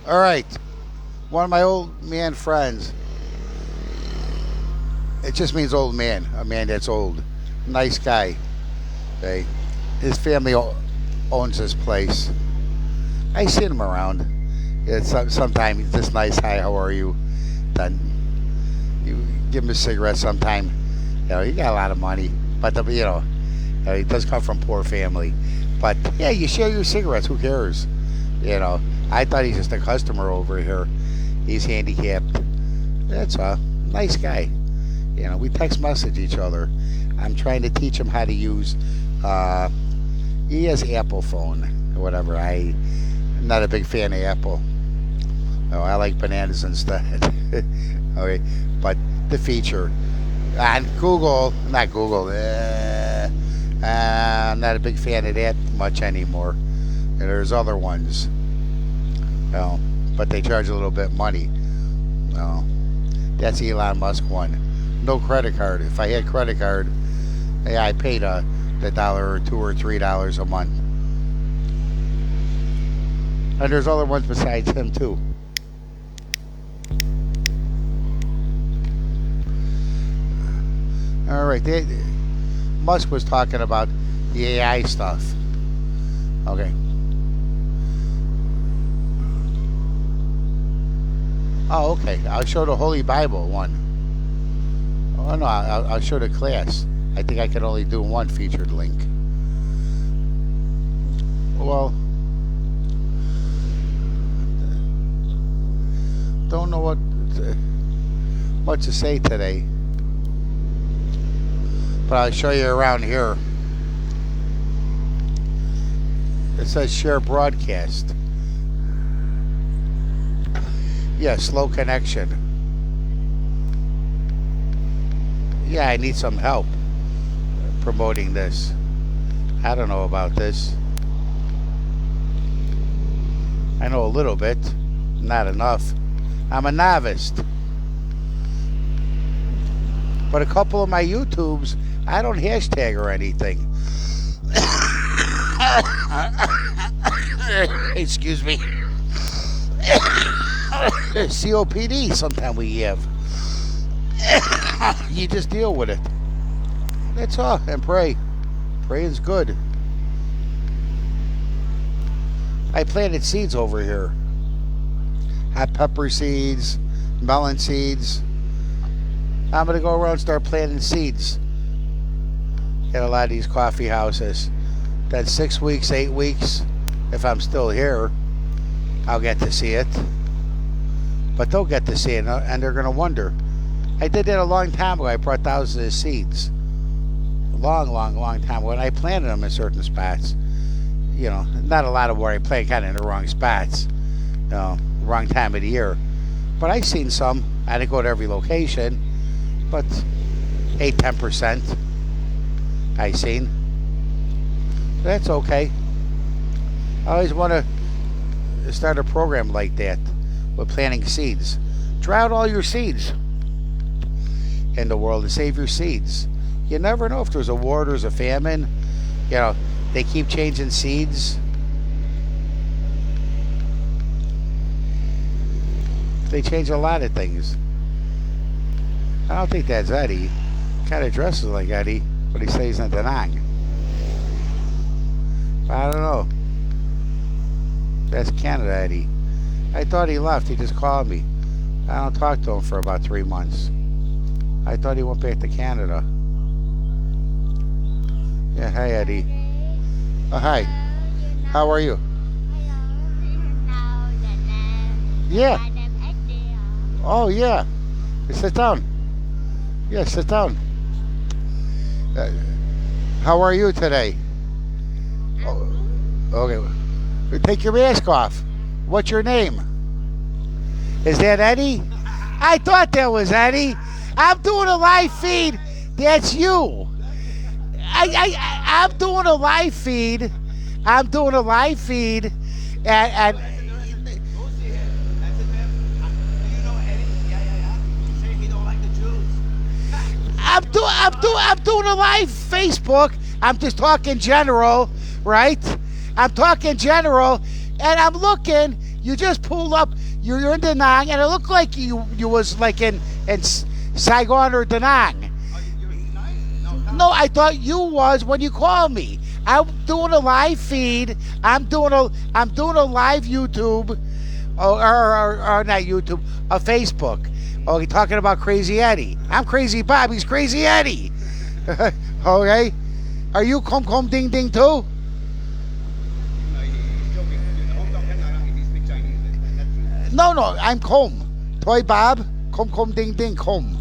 All right. One of my old man friends. It just means old man. A man that's old. Nice guy. Okay. His family owns this place. I see him around. It's sometimes he's just nice. Hi, how are you? Then you give him a cigarette sometime. He got a lot of money, but he does come from poor family. But yeah, you share your cigarettes. Who cares? I thought he's just a customer over here. He's handicapped. That's a nice guy. We text message each other. I'm trying to teach him how to use. He has Apple phone or whatever. I'm not a big fan of Apple. Oh, I like bananas instead. Okay, but the feature on Google, not Google. I'm not a big fan of that much anymore. And there's other ones. But they charge a little bit money. That's Elon Musk one. No credit card. If I had credit card, yeah, I paid the dollar or $2 or $3 a month. And there's other ones besides him too. All right, Musk was talking about the AI stuff. Okay. Oh, okay. I'll show the Holy Bible one. Oh no, I'll show the class. I think I can only do one featured link. Well, don't know what to say today, but I'll show you around here. It says share broadcast. Yeah, slow connection. Yeah, I need some help promoting this. I don't know about this. I know a little bit, not enough. I'm a novice. But a couple of my YouTubes, I don't hashtag or anything. Excuse me. COPD sometimes we have. You just deal with it. That's all. And pray. Pray is good. I planted seeds over here. Hot pepper seeds, melon seeds. I'm going to go around and start planting seeds at a lot of these coffee houses. Then 6 weeks, 8 weeks, if I'm still here, I'll get to see it. But they'll get to see it, and they're going to wonder. I did that a long time ago. I brought thousands of seeds. A long time ago. And I planted them in certain spots. Not a lot of where I planted, kind of in the wrong spots. Wrong time of the year. But I seen some. I didn't go to every location. But 8-10% I seen. That's okay. I always want to start a program like that with planting seeds. Dry out all your seeds in the world and save your seeds. You never know if there's a war, there's a famine. They keep changing seeds. They change a lot of things. I don't think that's Eddy. Kind of dresses like Eddy, but he says in Danang. I don't know. That's Canada Eddy. I thought he left. He just called me. I don't talk to him for about 3 months. I thought he went back to Canada. Yeah, hi Eddy. Oh, hi. How are you? Yeah. Oh, yeah. Sit down. Yeah, sit down. How are you today? Oh, okay. Take your mask off. What's your name? Is that Eddy? I thought that was Eddy. I'm doing a live feed. That's you. I'm doing a live feed. I'm doing a live feed. And I'm doing a live Facebook. I'm just talking general, right? I'm talking general, and I'm looking. You just pulled up. You're in Da Nang, and it looked like you was like in Saigon or Da Nang. Oh, you're nice? No, No, I thought you was when you called me. I'm doing a live feed. I'm doing a live YouTube, or not YouTube, a Facebook. Oh, he's talking about Crazy Eddie. I'm Crazy Bob. He's Crazy Eddie. Okay. Are you Kom Ding Ding too? No, he's joking. Hong Kong Canada, he speaks Chinese. That's No, I'm Kom. Toy Bob. Kom Ding Ding Kom.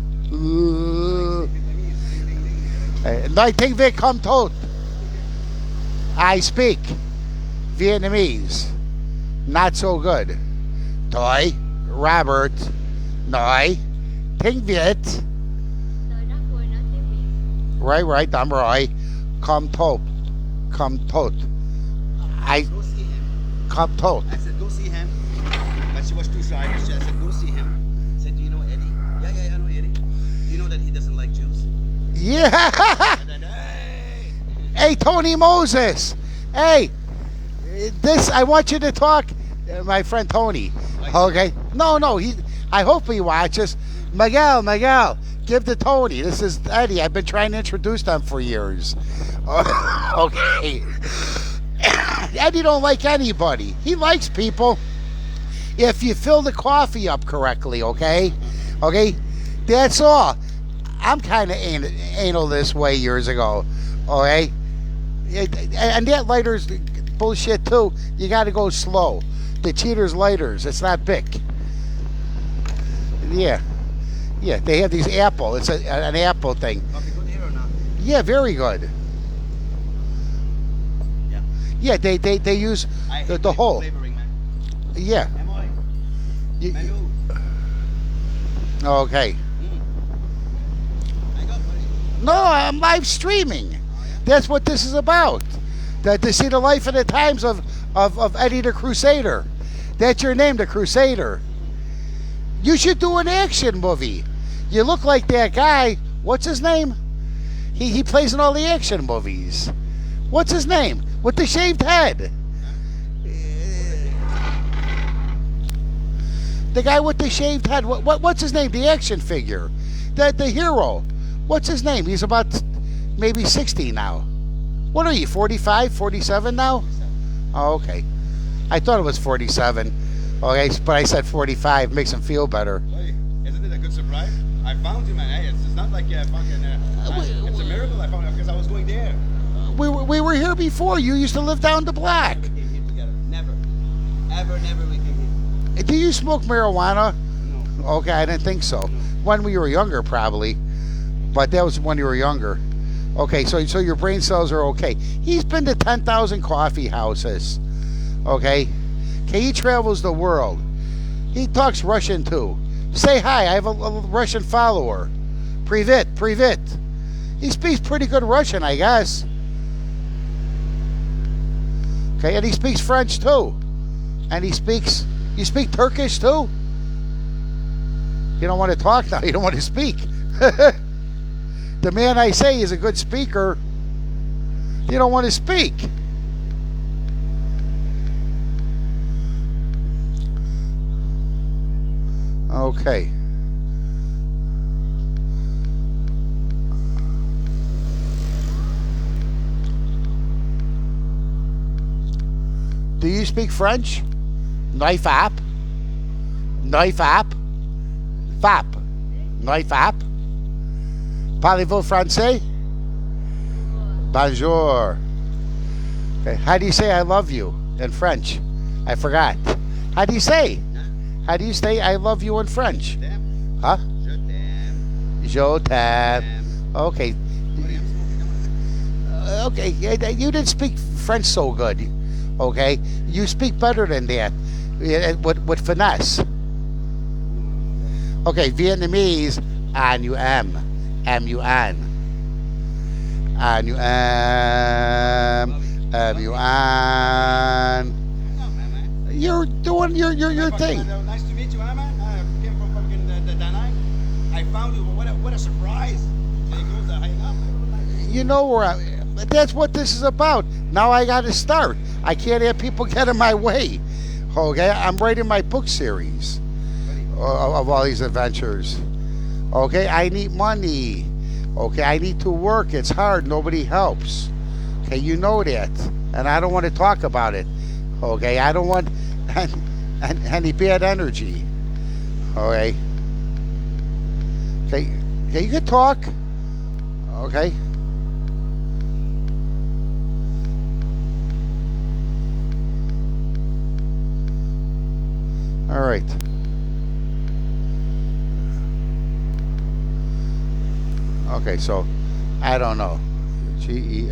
Nói tiếng Việt không tốt. I speak Vietnamese. Not so good. Toy Robert. Nói tiếng Việt. Right, I'm right. Come tot. I Go see him. come tot. I said, go see him. But she was too shy. I said, go see him. I said, do you know Eddie? Yeah, I know Eddie. Do you know that he doesn't like Jews? Yeah. And then, hey! Hey, Tony Moses. Hey, I want you to talk, my friend Tony. Okay. No. I hope he watches. Miguel, give to Tony. This is Eddie. I've been trying to introduce them for years. Okay. Eddie don't like anybody. He likes people if you fill the coffee up correctly, okay? Okay? That's all. I'm kind of anal this way years ago, okay? And that lighter's bullshit too. You got to go slow. The cheater's lighters. It's not Bic. Yeah, they have these Apple. It's an Apple thing. Coffee good here or not? Yeah, very good. Yeah. Yeah, they use I hate the whole. flavoring, man. Yeah. Emoy. You- Menu. Okay. I got buddy. No, I'm live streaming. That's what this is about. To see the life and the times of Eddie the Crusader. That's your name, the Crusader. You should do an action movie. You look like that guy. What's his name? He plays in all the action movies. What's his name? With the shaved head. The guy with the shaved head. What's his name? The action figure. The hero. What's his name? He's about maybe 60 now. What are you, 45, 47 now? Oh, okay. I thought it was 47. Okay, but I said 45. Makes him feel better. Hey, isn't it a good surprise? I found him, man. Hey, it's not like fucking. It's a miracle I found him because I was going there. We were here before. You used to live down the block. We came here together. Never. Ever, never we came here. Do you smoke marijuana? No. Okay, I didn't think so. When we were younger, probably. But that was when you were younger. Okay, so your brain cells are okay. He's been to 10,000 coffee houses. Okay? He travels the world. He talks Russian too. Say hi. I have a Russian follower. Privet. He speaks pretty good Russian, I guess. Okay, and he speaks French too. And you speak Turkish too? You don't want to talk now. You don't want to speak. The man I say is a good speaker. You don't want to speak. Okay. Do you speak French? Knife app? Fap? Knife app? Parlez-vous français? Bonjour. Okay. How do you say I love you in French? I forgot. How do you say? How do you say I love you in French? Damn. Huh? Je t'aime. Je t'aime. Okay. Buddy, I'm smoking. Okay. You didn't speak French so good. Okay. You speak better than that. With finesse. Okay. Vietnamese. An. M-U-N. You're doing your thing. Nice to meet you, man. I came from fucking Da Nang. I found you. What a surprise. There goes the high enough. You know where that's what this is about. Now I got to start. I can't have people get in my way. Okay, I'm writing my book series of all these adventures. Okay, I need money. Okay, I need to work. It's hard. Nobody helps. Okay, you know that, and I don't want to talk about it. Okay, I don't want any bad energy. Okay. Okay. Okay, you can talk. Okay. All right. Okay, so I don't know. Gene.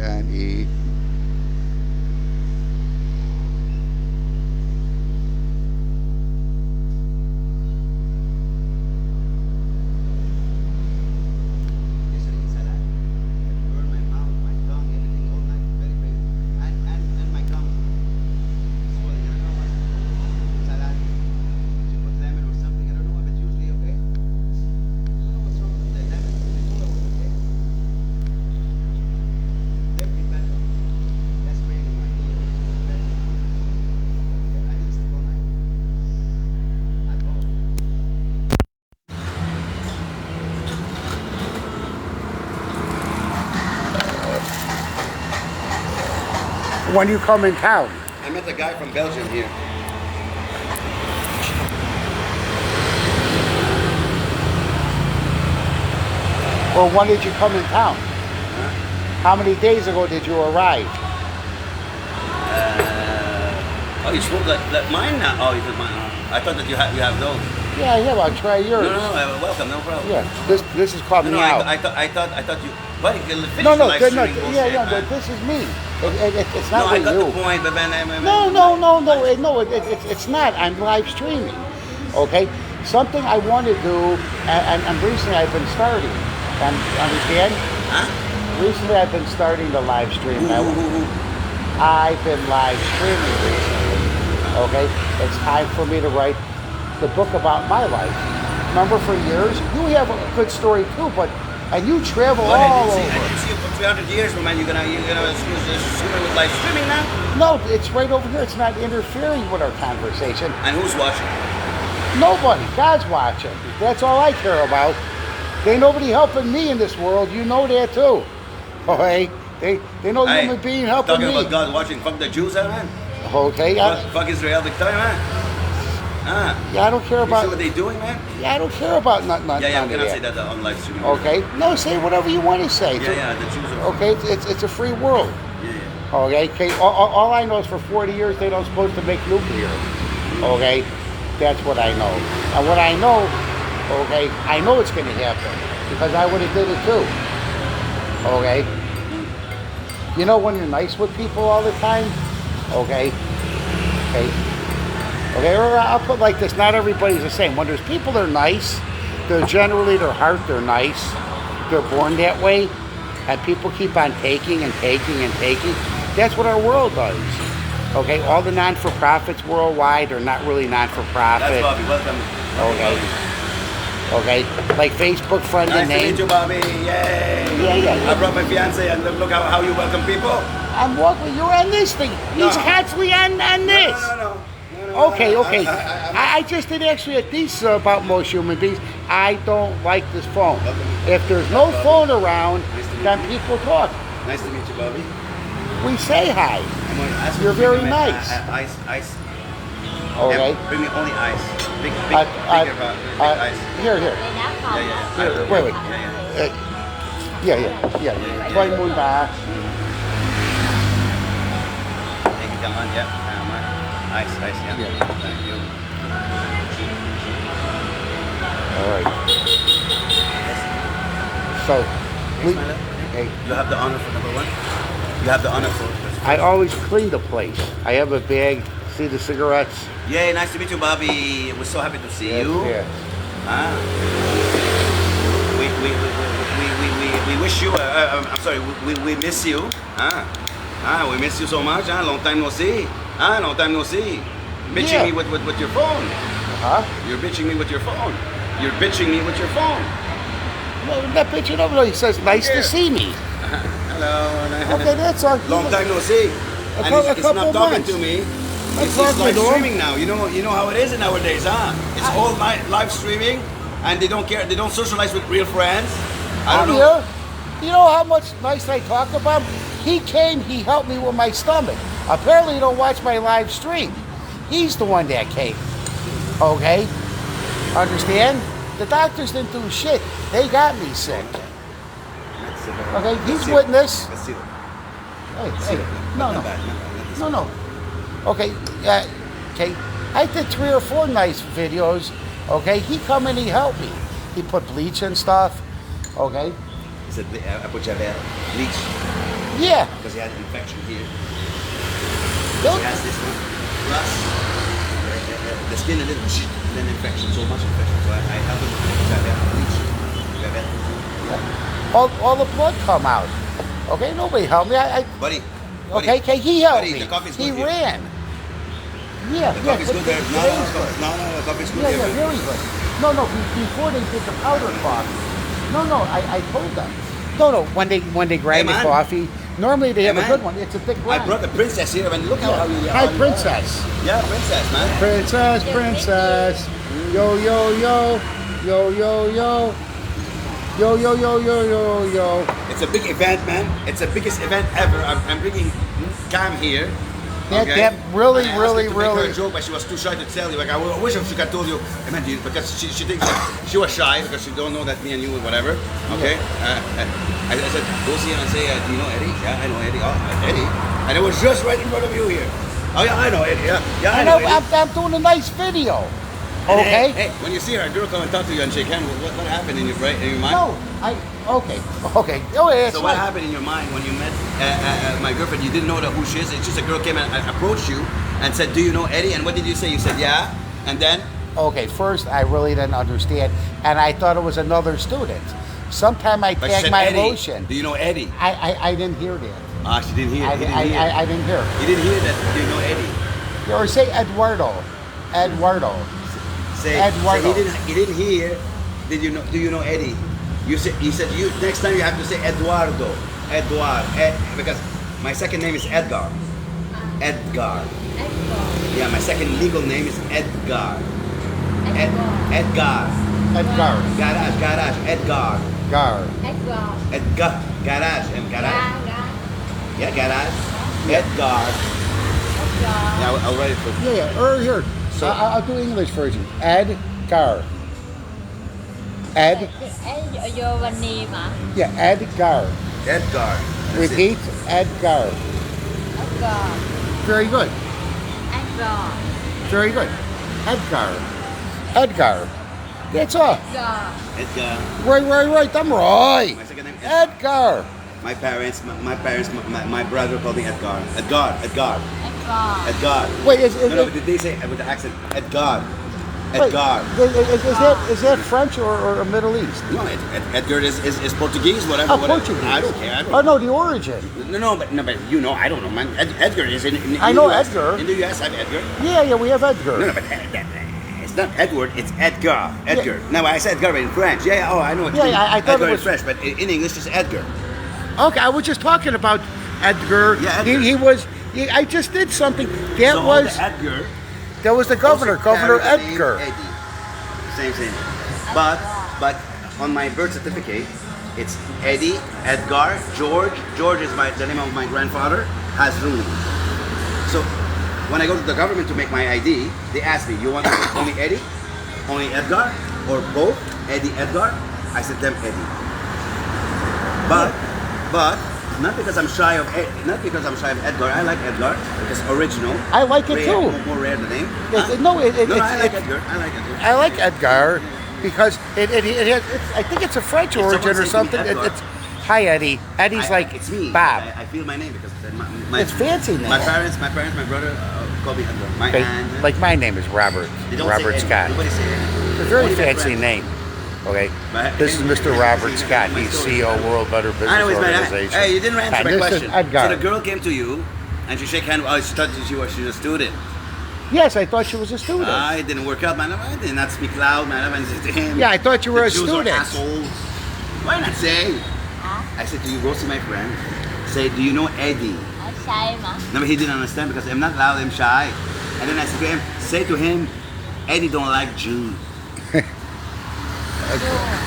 Yesterday inside I burned my mouth, my tongue, everything all night. Very pain. And my gum. Swelling. I don't know what. Inside I. She put lemon or something. I don't know, but usually okay. I don't know what's wrong with the lemon. They told her it was okay. Everything better. That's pain in my ear. Better. I didn't sleep all night. At all. When you come in town. I met a guy from Belgium here. Or when did you come in town? How many days ago did you arrive? Oh, you smoke like mine now? Oh, you took mine. I thought that you have those. Yeah, yeah, I'll try yours. No, welcome, no problem. Yeah, this is called No, me no, out. I thought you. What? Finish No, the no, live no, streaming bullshit, yeah, yeah, man. but this is me. It's No, not I with got you. the point, but man, No, it's not. I'm live streaming. Okay? Something I want to do, and recently I've been starting. And understand? Huh? Recently I've been starting the live stream. I've been live streaming recently. Okay? It's time for me to write the book about my life. Remember, for years, you have a good story too, but and you travel What? all I over. didn't see you for 300 years, but man, you're gonna shoot me with live streaming now? No, it's right over here. It's not interfering with our conversation. And who's watching? Nobody. God's watching. That's all I care about. There ain't nobody helping me in this world. You know that too. Okay? They know Hey, human being helping talking me. about God watching, fuck the Jews, man. Okay? Fuck Israel big time, man. Yeah, I don't care You about. see what they doing, man? Yeah, I don't care about none Yeah, of I'm gonna say that. that on live streaming. Okay? No, say whatever you want to say. Yeah, the Jews are. Okay? It's a free world. Yeah. Okay? All I know is for 40 years they don't supposed to make nuclear. Okay? That's what I know. And what I know, okay, I know it's going to happen because I would have did it too. Okay? You know when you're nice with people all the time? Okay? Okay? Okay, or I'll put like this, not everybody's the same. When there's people that are nice, they're generally, their heart, they're nice. They're born that way. And people keep on taking and taking and taking. That's what our world does. Okay, all the non-for-profits worldwide are not really non-for-profit. That's Bobby. Welcome. Okay. Okay, like Facebook friend Nice and to name. meet you, Bobby. Yay. Yeah. I brought my fiance, and look how you welcome people. I'm walking. You're on this thing. He's constantly on this. No. Okay. I just did actually a thesis about most human beings. I don't like this phone. If there's no phone around, then people talk. Nice to meet you, Bobby. We say hi. I'm gonna ask You're you very to nice. Ice. Okay. Yeah, bring me only ice. Big I- ice. Here. Yeah. Here, wait. Yeah. Play moon back. Thank you, come on, yeah. Ice, yeah. Yeah. Thank you. All right. So, Yes, my love. hey, You have the honor for number one. You have the honor for. I always clean the place. I have a bag. See the cigarettes? Yay, nice to meet you, Bobby. We're so happy to see you. Yeah. We wish you. I'm sorry. We miss you. We miss you so much. Long time no see. Long time no see. Bitching Yeah. me with your phone. Huh? You're bitching me with your phone. You're bitching me with your phone. No, that bitch over. He says, nice Yeah. to see me. Hello. Okay, that's all. Long time no see. And a he's couple not talking months. to me. It's talking live to him. streaming now. You know how it is nowadays, huh? It's all live streaming, and they don't care. They don't socialize with real friends. I don't know. Here. You know how much nice I talk about him? He came, he helped me with my stomach. Apparently you don't watch my live stream. He's the one that came. Okay? Understand? The doctors didn't do shit. They got me sick. Okay? He's witness. Let's see. Hey, no. No. Okay, okay. I did 3 or 4 nice videos. Okay? He come and he helped me. He put bleach and stuff. Okay? He said, I put you there. Bleach. Yeah. Because he had an infection here. Don't- He has this one. Plus, the skin a little shit, and then infection, so much infection. So I help him with bleach. all the blood come out. Okay, nobody helped me. Buddy. Okay, he helped buddy, me. The coffee's He good here. ran. Yeah, The coffee's good there. No, the coffee's good Yeah, here. really good. No, before they did the powder coffee. No, I told them. No, when they grind the man. coffee, normally they have a man. good one. It's a thick I grind. brought the princess here, and look how you Hi, princess. Yeah, princess, man. Princess. Yo. Yo. It's a big event, man. It's the biggest event ever. I'm bringing Cam here. That really, And I asked her to make her a joke, but she was too shy to tell you. Like I wish she could told you, because she thinks that she was shy because she don't know that me and you and whatever. Okay. I said, go see him and say, do you know Eddie? Yeah, I know Eddie. Oh, Eddie. And it was just right in front of you here. Oh yeah, I know Eddie. Yeah, I know Eddie. I'm doing a nice video. And Okay. Hey, when you see her, a girl come and talk to you and shake hands, what happened in your brain, in your mind? No, okay. Oh, yeah, So what happened in your mind when you met my girlfriend? You didn't know who she is. It's just a girl came and approached you and said, "Do you know Eddie?" And what did you say? You said, "Yeah." And then? Okay, first I really didn't understand, and I thought it was another student. Sometime I But she tagged said, my Eddie. emotion. Do you know Eddie? I didn't hear that. Ah, she didn't hear. I didn't hear. You didn't hear that. Do you know Eddie? Or say Eduardo. Say Eduardo. he didn't hear. Did you know? Do you know Eddie? You said you next time you have to say Eduardo. Because my second name is Edgar. Edgar. Yeah, my second legal name is Edgar. Edgar. Garage. Edgar. Garage. Yeah, garage. Edgar. Yeah, I'll write it for you. Yeah. Here. So- I'll do English version. Edgar. Giovanni mà. Yeah, Edgar. Edgar. That's it. Repeat. Edgar. Edgar. Very good. Edgar. Very good. Edgar. That's all. Edgar. Edgar. Right. I'm right. My second name is Edgar. my parents, my brother called me Edgar. Edgar. Edgar. Wait, is No, did they say with the accent Edgar? Edgar. Is that French or Middle East? No, Edgar is Portuguese, whatever. Oh, whatever. Portuguese. I don't care. Oh no, the origin. No, but you know, I don't know, man. Edgar is in I the know US. Edgar. In the US, I have Edgar. Yeah, we have Edgar. No, but it's not Edward. It's Edgar. Edgar. No, I said Edgar in French. Yeah. Oh, I know what you Yeah, mean. I thought Edgar it was in French, but in English it's Edgar. Okay, I was just talking about Edgar. Yeah, Edgar. He was. I just did something. That So all was the Edgar. the governor, also Governor carry the name Edgar. Eddie. Same. But on my birth certificate, it's Eddie, Edgar, George. George is the name of my grandfather. Has room. So when I go to the government to make my ID, they ask me, "You want only Eddie, only Edgar, or both Eddie, Edgar?" I said them Eddie. But not because I'm shy of Edgar. I like Edgar because original. I like it rare, too. More rare the name. No, I like Edgar. I like Edgar because it has. I think it's a French If someone origin or says to me, something. Edgar, It's hi Eddie. Eddie's like it's me. Bob. I feel my name because It's fancy name. My parents, my brother call me Edgar. My aunt. Like my name is Robert. They don't Robert say Scott. Eddie. Nobody say Eddie. It's a very Only my fancy friends. name. Okay, But- this is Mr. Robert Scott. He's CEO World Better Business Anyways, man, Organization. hey, you didn't answer And my this is question. Edgar. So the girl came to you and she shake hands. Oh, she thought she was a student. Yes, I thought she was a student. It didn't work out, man. I did not speak loud, man. I went to him. Yeah, I thought you were The a Jews student. Are assholes. Why not say? I said to you, go see my friend. Say, do you know Eddie? Sai mà. No, but he didn't understand because I'm not loud. I'm shy. And then I said to him, say to him, Eddie don't like Jews.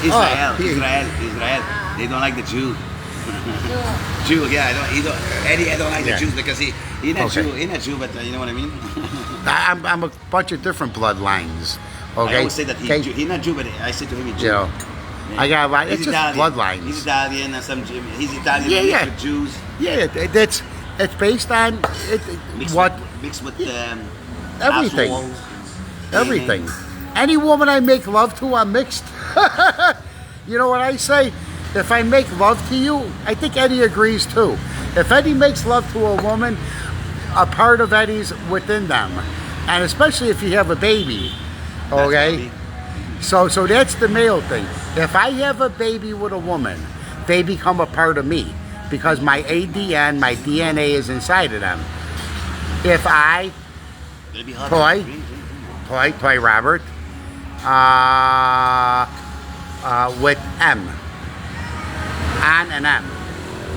Israel. They don't like the Jew. Jew, yeah. Eddie, I don't like the Jews because he's not Jew. He's not Jew, but you know what I mean. I'm a bunch of different bloodlines. Okay. I always say that he's not Jew, but I say to him he's Jew. You know, Yeah. I got a lot. He's It's just Italian. bloodlines. He's Italian and he's Italian mixed with Jews. Yeah, it's based on Mixed with everything. assholes. Everything. Any woman I make love to, I'm mixed. You know what I say? If I make love to you, I think Eddie agrees too. If Eddie makes love to a woman, a part of Eddie's within them. And especially if you have a baby. Okay? So that's the male thing. If I have a baby with a woman, they become a part of me. Because my ADN, my DNA is inside of them. If I toy Robert, with M. On and M.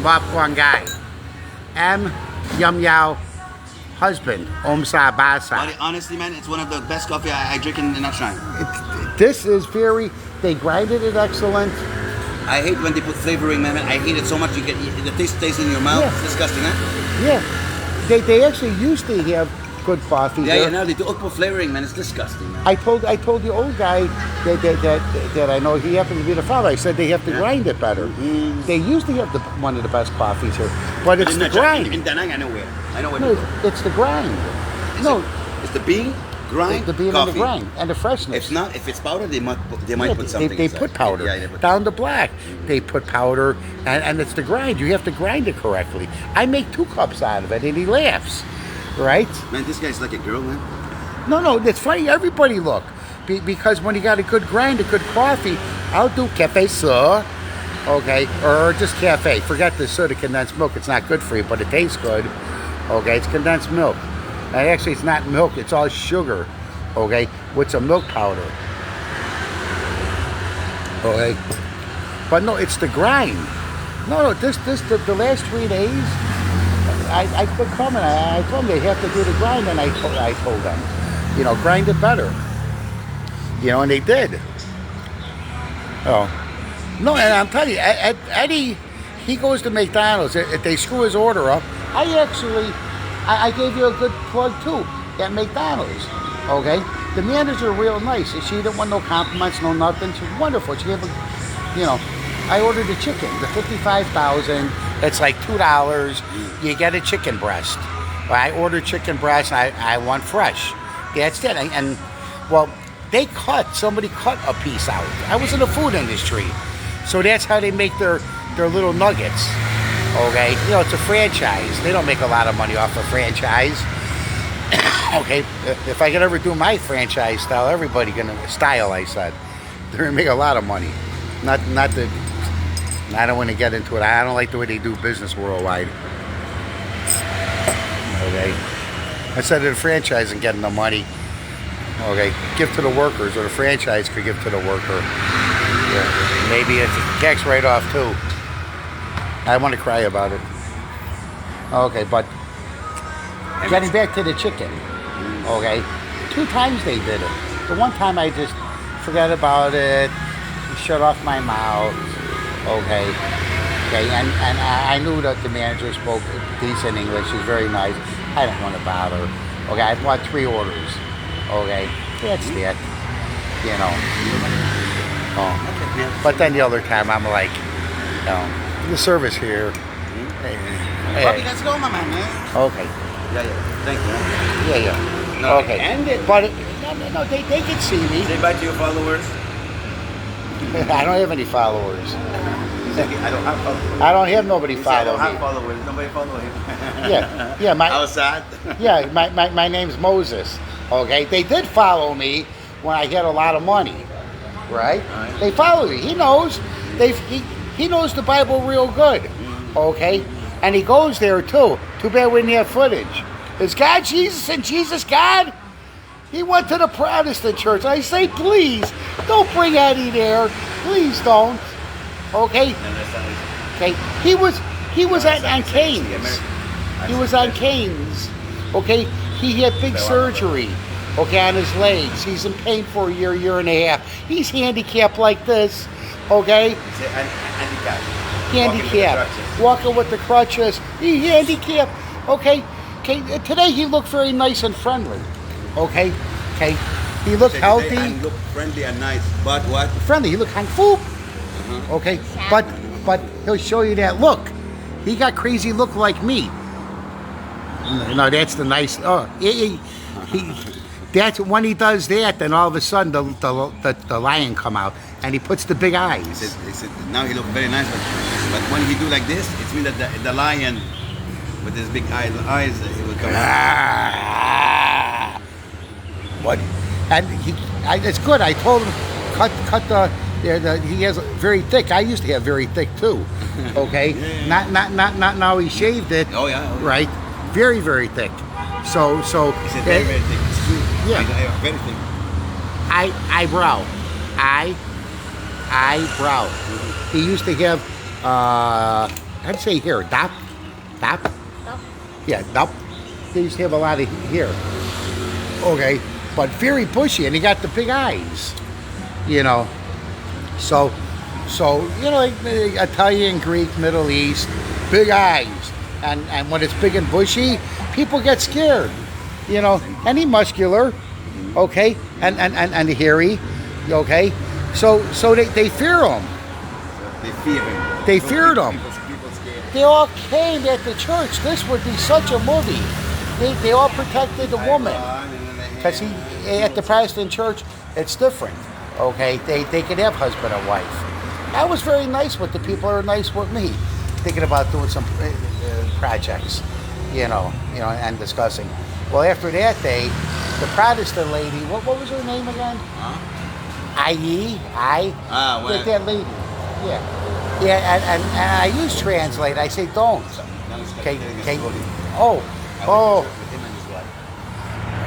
Map guy. M. Yum Yao. Husband. Sa Basa. Honestly, man, it's one of the best coffee I drink in the time. This is very. They grinded it excellent. I hate when they put flavoring, man. I hate it so much. You get the taste stays in your mouth. Yeah. It's disgusting, huh? Yeah. They actually used to have good coffee. Yeah, now they do put flavoring, man. It's disgusting, man. I told the old guy that I know, he happened to be the father. I said they have to grind it better. Mm-hmm. They used to have one of the best coffees here, but it's the grind. In Danang, I know where. I know where. No, it's the grind. It's the bean, grind, the bean coffee. and the grind and the freshness. If it's powder, they might put something. They inside. put powder Yeah, they put down to black. They put powder, and it's the grind. You have to grind it correctly. I make 2 cups out of it, and he laughs. Right? Man, this guy's like a girl, man. No, it's funny. Everybody look. Because when you got a good grind, a good coffee, I'll do cafe sir, okay, or just cafe. Forget the soda condensed milk. It's not good for you, but it tastes good. Okay, it's condensed milk. And actually, it's not milk. It's all sugar, okay, with some milk powder. Okay, but no, it's the grind. No, the last 3 days. I quit coming. I told them they have to do the grind, and I told them, grind it better. And they did. Oh, no, and I'm telling you, Eddie, he goes to McDonald's. If they screw his order up, I gave you a good plug too at McDonald's. Okay, the manager real nice. She didn't want no compliments, no nothing. She's wonderful. She gave I ordered a chicken, the 55,000. It's like $2. You get a chicken breast. I ordered chicken breast, and I want fresh. That's it. And well, somebody cut a piece out. I was in the food industry. So that's how they make their little nuggets. Okay? It's a franchise. They don't make a lot of money off a franchise. Okay? If I could ever do my franchise style, everybody I said. They're going to make a lot of money. Not the... I don't want to get into it. I don't like the way they do business worldwide. Okay. Instead of the franchise and getting the money, okay, give to the workers, or the franchise could give to the worker. Yeah. Maybe it's a tax write-off too. I want to cry about it. Okay, but getting back to the chicken. Okay. 2 times they did it. The one time I just forgot about it, shut off my mouth. Okay, and I knew that the manager spoke decent English. She's very nice. I didn't want to bother. Okay, I bought 3 orders. Okay, that's it. But then the other time I'm like, the service here. Hey. Bobby, let's go, my man. Okay. Yeah. Thank you. Yeah. No, okay. End it. But no, they can see me. Say bye to your followers. I don't have any followers. I don't have followers. I don't have nobody follow I don't me. have followers. Nobody follow him. Yeah. Outside. Yeah, my name's Moses. Okay, they did follow me when I had a lot of money, right? They follow me. He knows. He knows the Bible real good. Okay, and he goes there too. Too bad we didn't have footage. Is God Jesus and Jesus God? He went to the Protestant church. I say, please, don't bring Eddie there. Please don't. Okay? Okay. He was on Canes. He was on Canes. Okay? He had big surgery, okay, on his legs. He's in pain for a year and a half. He's handicapped like this, okay? He's handicapped. Handicapped. Walking with the crutches. He handicapped. Okay. Okay. Today he looked very nice and friendly. Okay. Okay. He looked healthy. And look friendly and nice. But what? Friendly. He looked hang fu. Okay. But he'll show you that look. He got crazy look like me. No, that's the nice. Oh, that's when he does that. Then all of a sudden the lion come out and he puts the big eyes. He said, now he look very nice, but when he do like this, it means that the lion with his big eyes, he will come out. What? And it's good. I told him cut the. He has very thick. I used to have very thick too. Okay, Yeah. not now. He shaved it. Oh yeah. Right, very thick. So He said very thick. It's true. Yeah. Very thick. Eyebrow. He used to have I'd say here, dop. Yeah, dop. He used to have a lot of hair. Okay, but very bushy, and he got the big eyes. You know, so you know, like Italian, Greek, Middle East, big eyes, and when it's big and bushy, people get scared. You know, and he muscular, okay, and hairy, okay. So they fear him. They fear him. They feared him. People scared. They all came at the church. This would be such a movie. They all protected the woman. Because at the Protestant church, it's different. Okay, they could have husband and wife. I was very nice with the people who are nice with me. Thinking about doing some projects, you know, and discussing. Well, after that day, the Protestant lady, what was her name again? Well, that lady. Yeah, and I use translate. I say don't. Okay.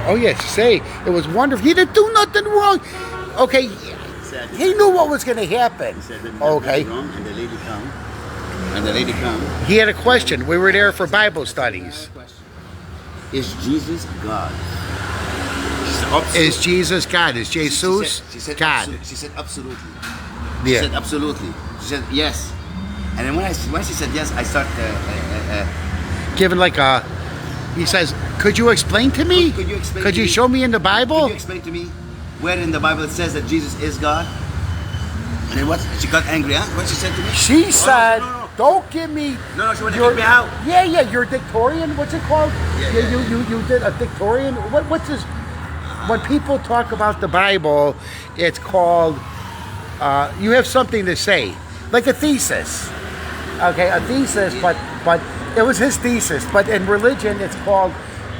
Oh yes, say it was wonderful. He didn't do nothing wrong. Okay, he knew what was going to happen. Okay. And the lady come. He had a question. We were there for Bible studies. Is Jesus God? Is Jesus God? Is Jesus she said God? She said absolutely. Yeah. She said absolutely. She said yes. And then when she said yes, I start Given like a, he says, could you explain to me? Could you explain Could to you me? show me in the Could Bible? you explain to me where in the Bible it says that Jesus is God? And then what? She got angry, huh? What she said to me? She said, no. don't give me. No, she wanted to kick me out. Yeah, you're Victorian. What's it called? Yeah. You did a Victorian. What's this? When people talk about the Bible, it's called. You have something to say, like a thesis. Okay, a thesis, but it was his thesis. But in religion, it's called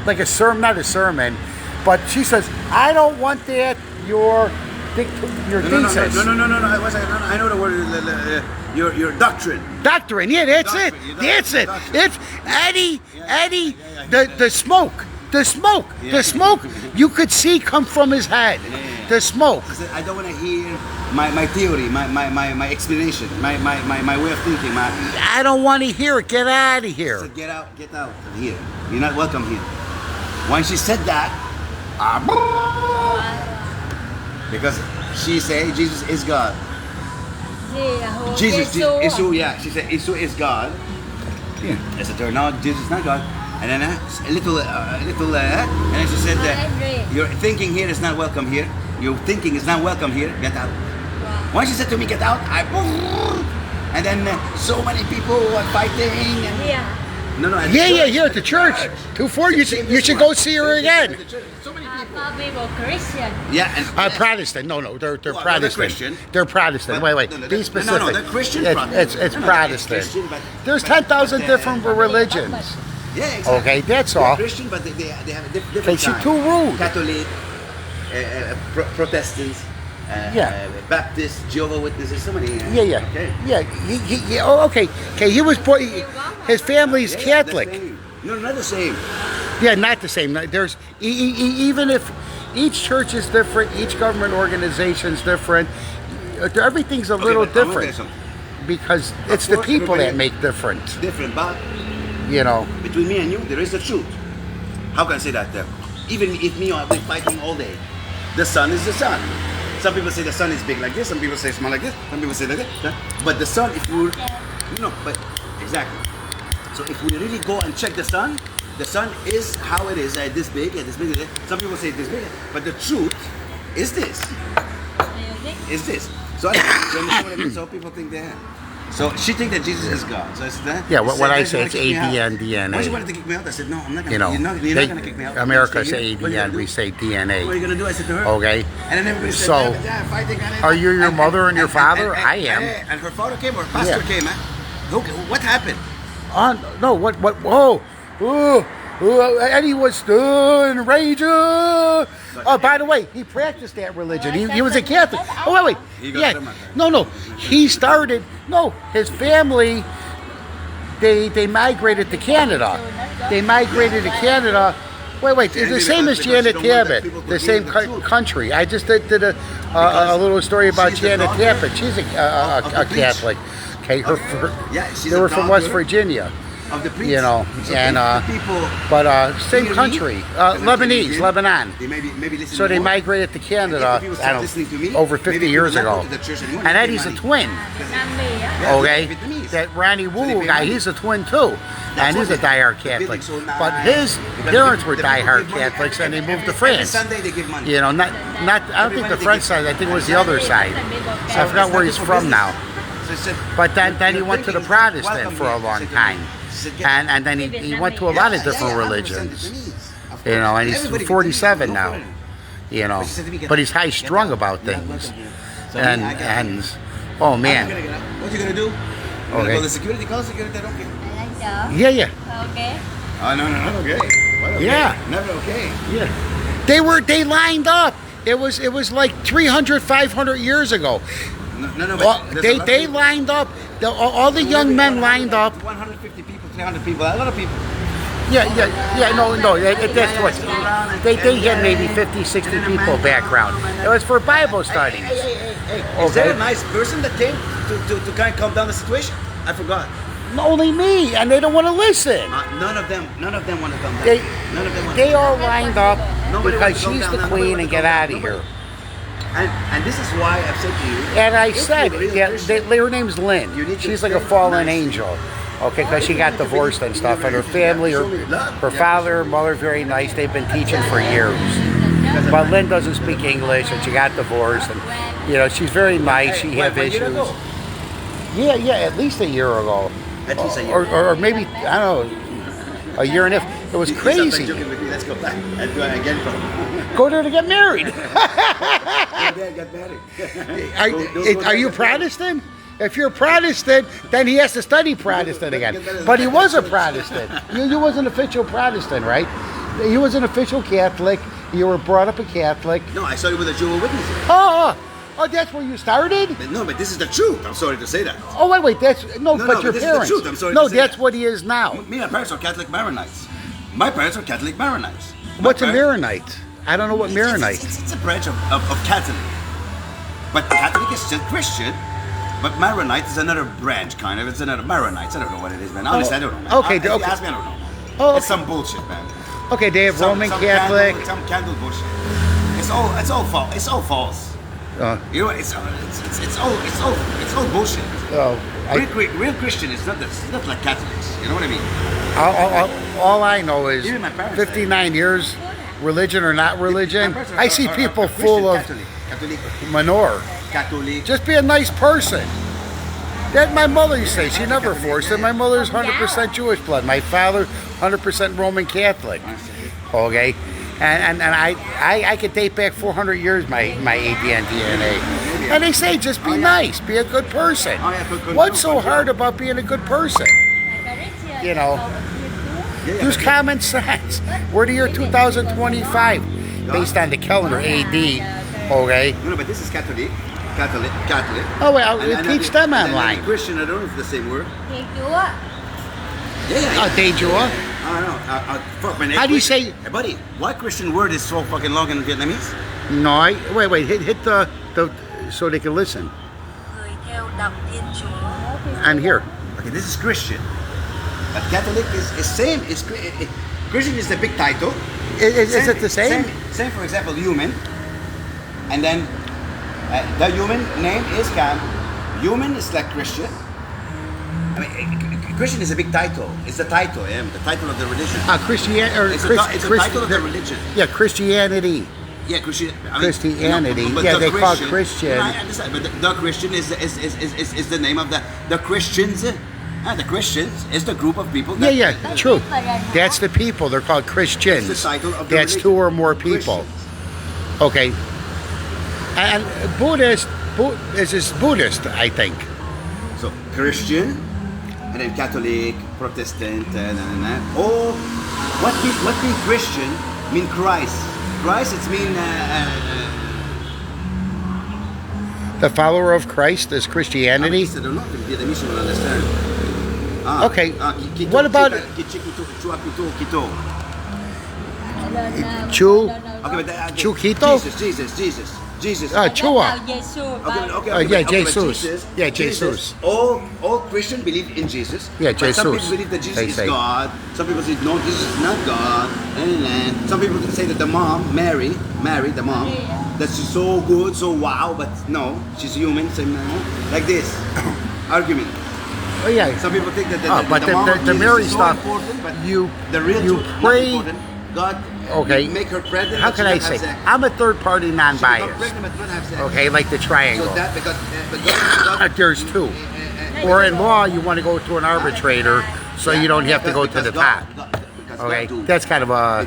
like a sermon, not a sermon. But she says, I don't want that. Your thesis. No. I know the word. Your doctrine. Doctrine, yeah, that's it. Doctrine, That's it. doctrine. It's Eddie, Yeah. the smoke. The smoke you could see come from his head. Yeah. The smoke. I said, I don't want to hear my theory, my explanation, my way of thinking. I don't want to hear it. Get out of I here. said, get out of here. You're not welcome here. When she said that, because she said Jesus is God. Jesus, yeah. She said Jesus is God. Yeah. I said to her, no, Jesus is not God. And then and then she said that your thinking here is not welcome here. Your thinking is not welcome here. Get out. When she said to me, get out, and then so many people were fighting. Yeah. No. Yeah, here at the church. 2-4. You should go see her again. So many people. People Christian. Yeah, and Protestant. No, they're they're Protestant. Christian. They're Protestant. But- Wait. no, Be specific. No, they're Christian It's Protestant. Protestant. Christian, but- There's but- 10,000 but, different religions. Yeah, exactly. Okay, that's They're all. Christian, but they have a different Okay, she's kind. too rude. Catholic, Protestants, Yeah. Baptist, Jehovah's Witnesses, so many. Yeah. Okay. Yeah. Okay. He was born. His family's Yeah, Catholic. the same. No, not the same. Yeah, not the same. There's even if each church is different, each government organization's different. Everything's a little but I'm gonna different tell you something. because it's the course, people that everybody- make different. Different, but You know. between me and you, there is the truth. How can I say that? even if me, I've been fighting all day. The sun is the sun. Some people say the sun is big like this. Some people say small like this. Some people say like this. But the sun, if you, but exactly. So if we really go and check the sun is how it is, this big and this big. Some people say this big, but the truth is this. Is this. So you understand what I mean? So people think they have. So she thinks that Jesus is God. So I said, Yeah, what I say, it's ADN, Why she DNA. wanted to kick me out? I said, no, I'm not going to. You know, You're not going to kick me out. America Stay say here. What are you gonna ADN, we do? say What are DNA. you going to do? I said to her. Okay. And then everybody said, So, "Dad, fighting." are you your mother and your father? I am. And her father came, or pastor Yeah. came, Okay, what happened? No, what, whoa, Eddie was still raging. Oh, by the way, he practiced that religion. He was a Catholic. Oh, wait. He got Yeah. some of that. No. He started, his family, they migrated to Canada. They migrated to Canada. Wait, it's the same as Janet Tabbitt, the same country. I just did a little story about she's the Janet daughter Tabbitt. She's a preach. Catholic. Okay, She's they a were from West daughter Virginia. Of the priest. You know, So and the people but same hear me, country, and then Lebanese, hear- Lebanon. They maybe listen So they more. migrated to Canada, If people I start don't listening to me, know, over 50 maybe years people not ago. go to the church anymore. And They Eddie's a pay twin, Nam Mì á. Yeah, okay? they're Vietnamese. That Ronnie they Wu pay guy, money. he's a twin too. And he's a diehard Catholic. building's so nice. But his Because parents were the people diehard give money. Catholics and they moved to Every France. Sunday they give money. You know, not I don't think the French side, I think it was the other side. So I forgot where he's from now. So I said, But then he "Your went to the thinking is Protestant welcome for a here." long She said, time. she said, "Yeah." And then he went to a lot of different religions. You know, and he's Everybody 47 Vietnamese, now. no foreigner. You know, But she said to me, "Get but out, he's high get strung out. about You're not things. welcome here." So me, I got here. And oh I'm man, gonna get out. What you gonna do? You're gonna Okay. call the security? Call security, I don't care. Anh chở. yeah. Ok. Oh, no, not okay. What okay? Yeah. Never okay. They lined up. It was like 300, 500 years ago. No, Well, but they lined up. All the young men lined up. 150 people, 300 people, a lot of people. Yeah. No. That's what they had maybe 50, 60 people background. It was for Bible studies. Is that a nice person that came to kind of calm down the situation? I forgot. Only me, and they don't want to listen. None of them want to come down. They None of them want they all lined up Nobody because wants to come she's down. the Nobody queen wants and to get come out down. of here. And this is why I've said to you. And I if said, you're real yeah, Christian, her name's Lynn. You need to She's like a stay fallen nice. angel. Okay, because she got divorced and stuff, and her family, her father, her mother, very nice. They've been teaching for years. But Lynn doesn't speak English, and she got divorced, and you know she's very nice. She have Wait, a year issues. ago? Yeah, at least a year ago, At least a year. or maybe I don't know, a year and a half. It was He's not crazy. joking with me. Let's go back and do it again. Go there to get married. Your dad got married. Are you Protestant? If you're Protestant, then he has to study Protestant again. But he was a Protestant. You was an official Protestant, right? You was an official Catholic. You were brought up a Catholic. No, I started with a Jehovah's Witness. Oh, that's where you started? But no, but this is the truth. I'm sorry to say that. Oh, wait, that's No, but but your this is the parents. truth. I'm sorry No, to say that's that. what he is now. Me and my parents are Catholic Maronites. My parents are Catholic Maronites. My What's a parents- Maronite? I don't know what Maronite. It's a branch of Catholic. But Catholic is still Christian. But Maronite is another branch, kind of. It's another Maronites. I don't know what it is, man. Honestly, I don't know. Man. Okay, If you okay. ask me, I don't know. Oh, It's some bullshit, man. Okay, they have Roman Catholic. Some candle bullshit. It's all false. It's all false. You know, it's all bullshit. Real Christian is not this. It's not like Catholics. You know what I mean? All I know is Even my parents 59 years, religion or not religion. My parents I see people Christian, full of Catholic. manure. Catholic. Just be a nice person. That my mother used to say. She never forced it. My mother's 100% Jewish blood. My father 100% Roman Catholic. Okay, and I could date back 400 years my ADN DNA. And they say just be nice, be a good person. What's so hard about being a good person? You know, use common sense. We're the year 2025, based on the calendar AD. Okay. No, but this is Catholic. Oh well, And teach them and online. Christian, I don't know if it's the same word. Thiên Chúa. Yeah. Dejua. I don't know. Fuck, man. How do you say- Hey, buddy, what Christian word is so fucking long in Vietnamese? No, wait. Hit the so they can listen. Người theo đạo Thiên Chúa. I'm here. Okay, this is Christian. But Catholic is same. Christian is the big title. Is it the same? Same, for example, human. And then the human name is Cam. Human is like Christian. I mean, Christian is a big title. It's the title, the title of the religion. Christianity or It's the title of the religion. Yeah, Christianity. Yeah, Christianity. but Yeah, the they call it Christian. I understand, but the Christian is the name of the Christians. The Christians is the group of people. Yeah, That, true. That's the people. They're called Christians. It's the title of the That's religion. 2 or more people. Christians. Okay. And Buddhist is Buddhist, I think. So Christian, and then Catholic, Protestant, oh, what mean Christian? Mean Christ. Christ, it's mean. The follower of Christ is Christianity. I don't know. The mission will understand. Okay. What about Chu? Okay, but Chuquito? Jesus. Chua. Okay, Jesus. Yeah, Jesus. All Christians believe in Jesus. Yeah, but some Jesus. people believe that Jesus They is say. God. Some people say no, Jesus is not God. And some people say that the mom, Mary, the mom, that she's so good, so wow, but no, she's human. Same like this argument. Oh yeah. Some people think that But the mom of the Jesus Mary is so stuff. important, but You the real you truth, not pray. important. God Okay. make her pregnant. How but can she I not say? have sex. I'm a third party, She become non-biased. pregnant but not have sex. Okay, like the triangle. So that because God, There's 2. Or in law, you want to go to an arbitrator, so you don't have to go to the top. Okay, that's kind of a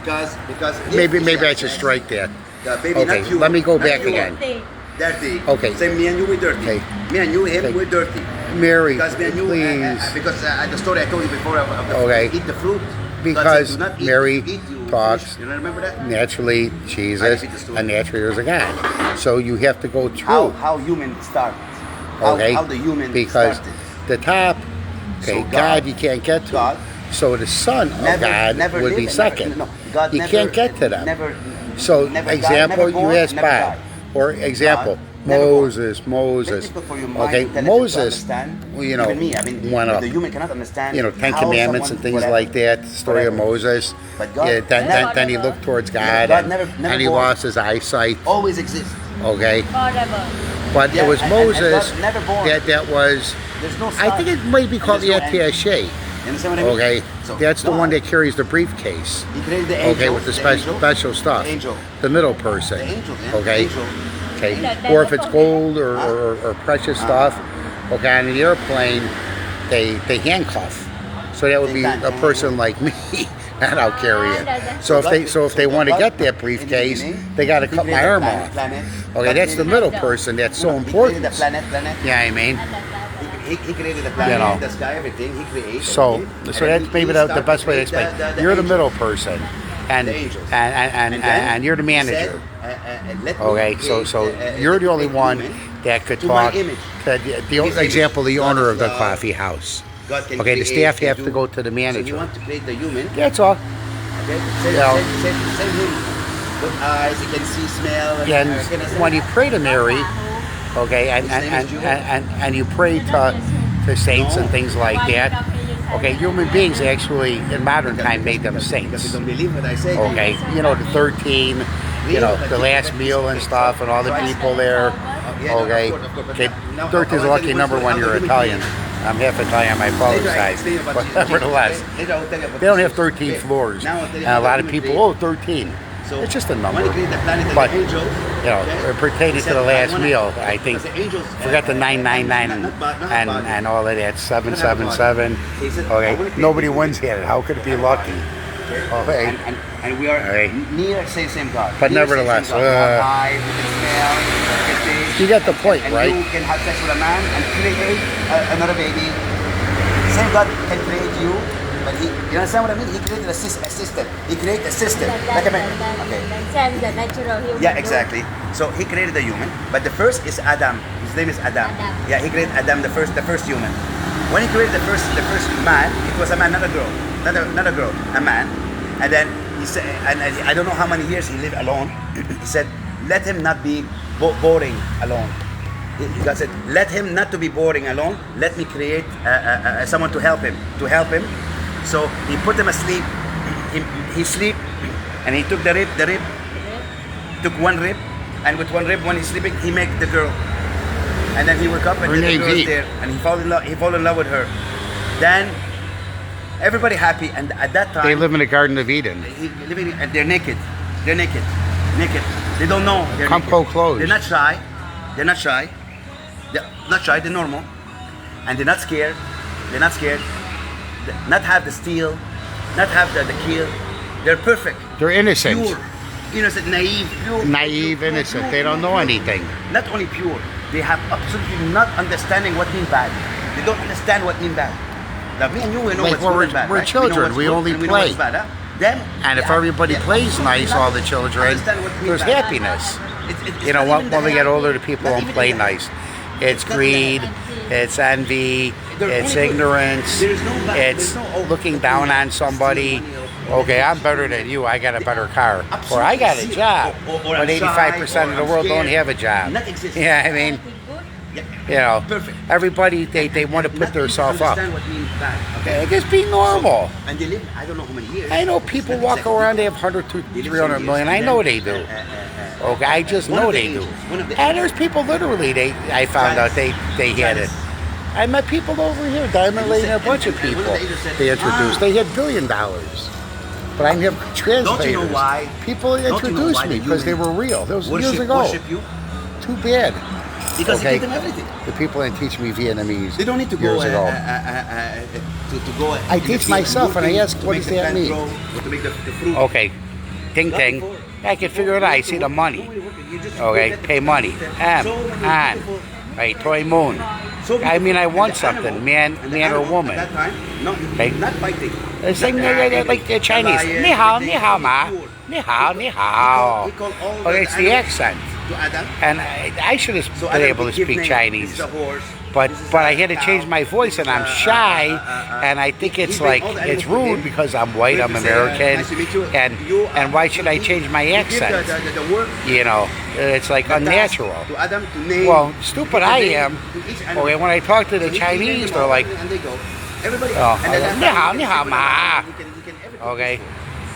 because maybe I should strike that. the baby Okay, not pure, let me go not back pure, again. Dirty. Okay. Say me and you were dirty. Okay. Me and you him Okay. were dirty. Mary, Because me and you please. because the story I told you before of the Okay. fruit, eat the fruit. Because God said, "Do not eat Mary eat you talks fish." You don't remember that? Naturally, Jesus, repeat the story. and naturally there's a God. So you have to go through. How human started. Okay, How the human because started. the top, okay, So God you can't get to. God So the Son of God never would be lived, second. No, God You never, can't get to them. Never. So never died, example, never born, you ask never Bob. died. Or example, God never born. Moses. It's good for your mind, Okay, intelligence to Moses, understand. well, you know, Even me, I mean, went up. the human cannot understand. 10 how Commandments someone and things whatever. like that, the story of Whatever. Moses. But God Yeah, never- then he looked towards God, God and, never and he born. lost his eyesight. Always exists. Okay, Forever. but Yeah, it was and Moses God never born. that was. There's no I start. think it might be And called the there's no end. attaché. You understand what I mean? Okay, So that's the God, one that carries the briefcase. He created the angel. Okay, with the angel, special stuff. The angel. The middle person. The angel, man. Okay. The angel. Okay, or if it's gold or precious stuff. Okay, on the airplane, they handcuff. So that would be a person like me, and I'll carry it. So if they want to get that briefcase, they got to cut my arm off. Okay, that's the middle person. That's so He created important. the planet. Yeah, I mean. He created the planet, You know. the sky, everything. He created. So everything. that's And maybe he the started best way to with explain. the You're the angels. middle person, and The angels. and then you're the he manager. said, let me Okay, so create, you're the only let one human that could to my talk. image. The His example, the image. God owner is of the love. coffee house. God can Okay, the create, staff can have do. to go to the So you manager. want to create the human. That's all. Okay? Yeah. Same him. Good eyes, he can see, smell. And when you pray to Mary, okay, His name is Jude. and you pray to saints and things like that. Okay, human beings actually in modern time made them Because saints. you don't believe what I say. Okay, you know the 13, you know the last meal and stuff, and all the people there. Okay, okay, 13 is a lucky number when you're Italian. I'm half Italian on my father's side, but nevertheless, they don't have 13 floors, and a lot of people, oh, 13. So It's just a when number. he created the planet and But, the angels, you know, pertaining to the last meal, I think, because the angels, forgot the 999 and all of that, 777. Okay, nobody wins here. How could it be lucky? Okay. And we are Okay. near same God. But Near nevertheless, same God. We have eyes, we can smell, we can taste. You get the point, And right? you can have sex with a man and create another baby. Same God can create you, but you understand what I mean? He created a system. He created a system. Like a man. Okay. Send the natural human. Yeah, exactly. So he created the human, but the first is Adam. His name is Adam. Adam. Yeah, he created Adam, the first human. When he created the first man, it was a man, not a girl, not a girl, a man. And then he said, and I don't know how many years he lived alone. He said, let him not be boring alone. God said, let him not to be boring alone. Let me create someone to help him. So he put him asleep. He sleep, and he took the rib, took one rib, and with one rib, when he's sleeping, he make the girl, and then he woke up and Her the name's girl was Eve. there, and he fall in love with her. Then everybody happy, and at that time They live in the Garden of Eden. and they're naked. They're naked. They don't know. They're Come naked. pull clothes. They're not shy. They're not shy. They're normal, and they're not scared. They're not scared. Not have the steal, not have the kill. They're perfect. They're innocent. Pure, innocent, naive, pure. Naive, innocent. They don't know anything. Not only pure, they have absolutely not understanding what mean bad. They don't understand what mean bad. Now me and you, we know Like what's good we're- and bad, we're right? children, know what's we good only and we know play. what's bad, huh? Them, And if yeah, everybody yeah. plays nice, all the children, Understand what mean there's bad. happiness. It's You know not what? even When we the get happy. older, the people Not don't even play the nice. It's greed, it's envy, They're it's only good. ignorance, There's no bad- it's there's no, oh, looking down on somebody. Okay, I'm better than you. I got a better car, or I got a job. Or But I'm shy, 85% of the or I'm world don't scared. have a job. Not exist. Yeah, I mean, Yeah. you know, Perfect. everybody they want to put Not even themselves up. understand what mean bad. Okay, just be normal. And they live, I don't know how many years. I know people walk around, they have 100 to 300 million. I know they do. Okay, I just know they do. And there's people literally, I found out they had it. I met people over here, Diamond Lane, and a bunch of people they introduced. They had $1 billion. But I have translators. Don't you know why? People Don't you know introduced why me the because they humans were real. That was years ago. Worship you? Too bad. Because Okay. they give them everything. The people that teach me Vietnamese They don't need to go years ago. to go. I teach myself and I ask, what does that mean? To make the fruit. Okay, ting ting. I can figure it out. I see the money. Okay, pay money. On. Right, toy moon. I mean, I want something, man or woman. At that time, no, Okay. not fighting. The same like the Chinese. Ni hao, ma. Ni hao. Okay, it's the accent. To Adam. And I should have So been Adam able to give speak name. Chinese. This is a horse. But This is I a had to cow. change my voice, and I'm shy, and I think it's like it's rude because I'm white, I'm American, Nice to meet you. and why should I change my You give accent? the work, You know, it's like the task unnatural. to Adam to name. Well, stupid I to am. name to each animal. Okay, when I talk to the So he Chinese, name them they're all, like, and they go. Everybody. Oh, and then I go, after "Ni hao, you ni can hao, see ma." what you can everything. Okay,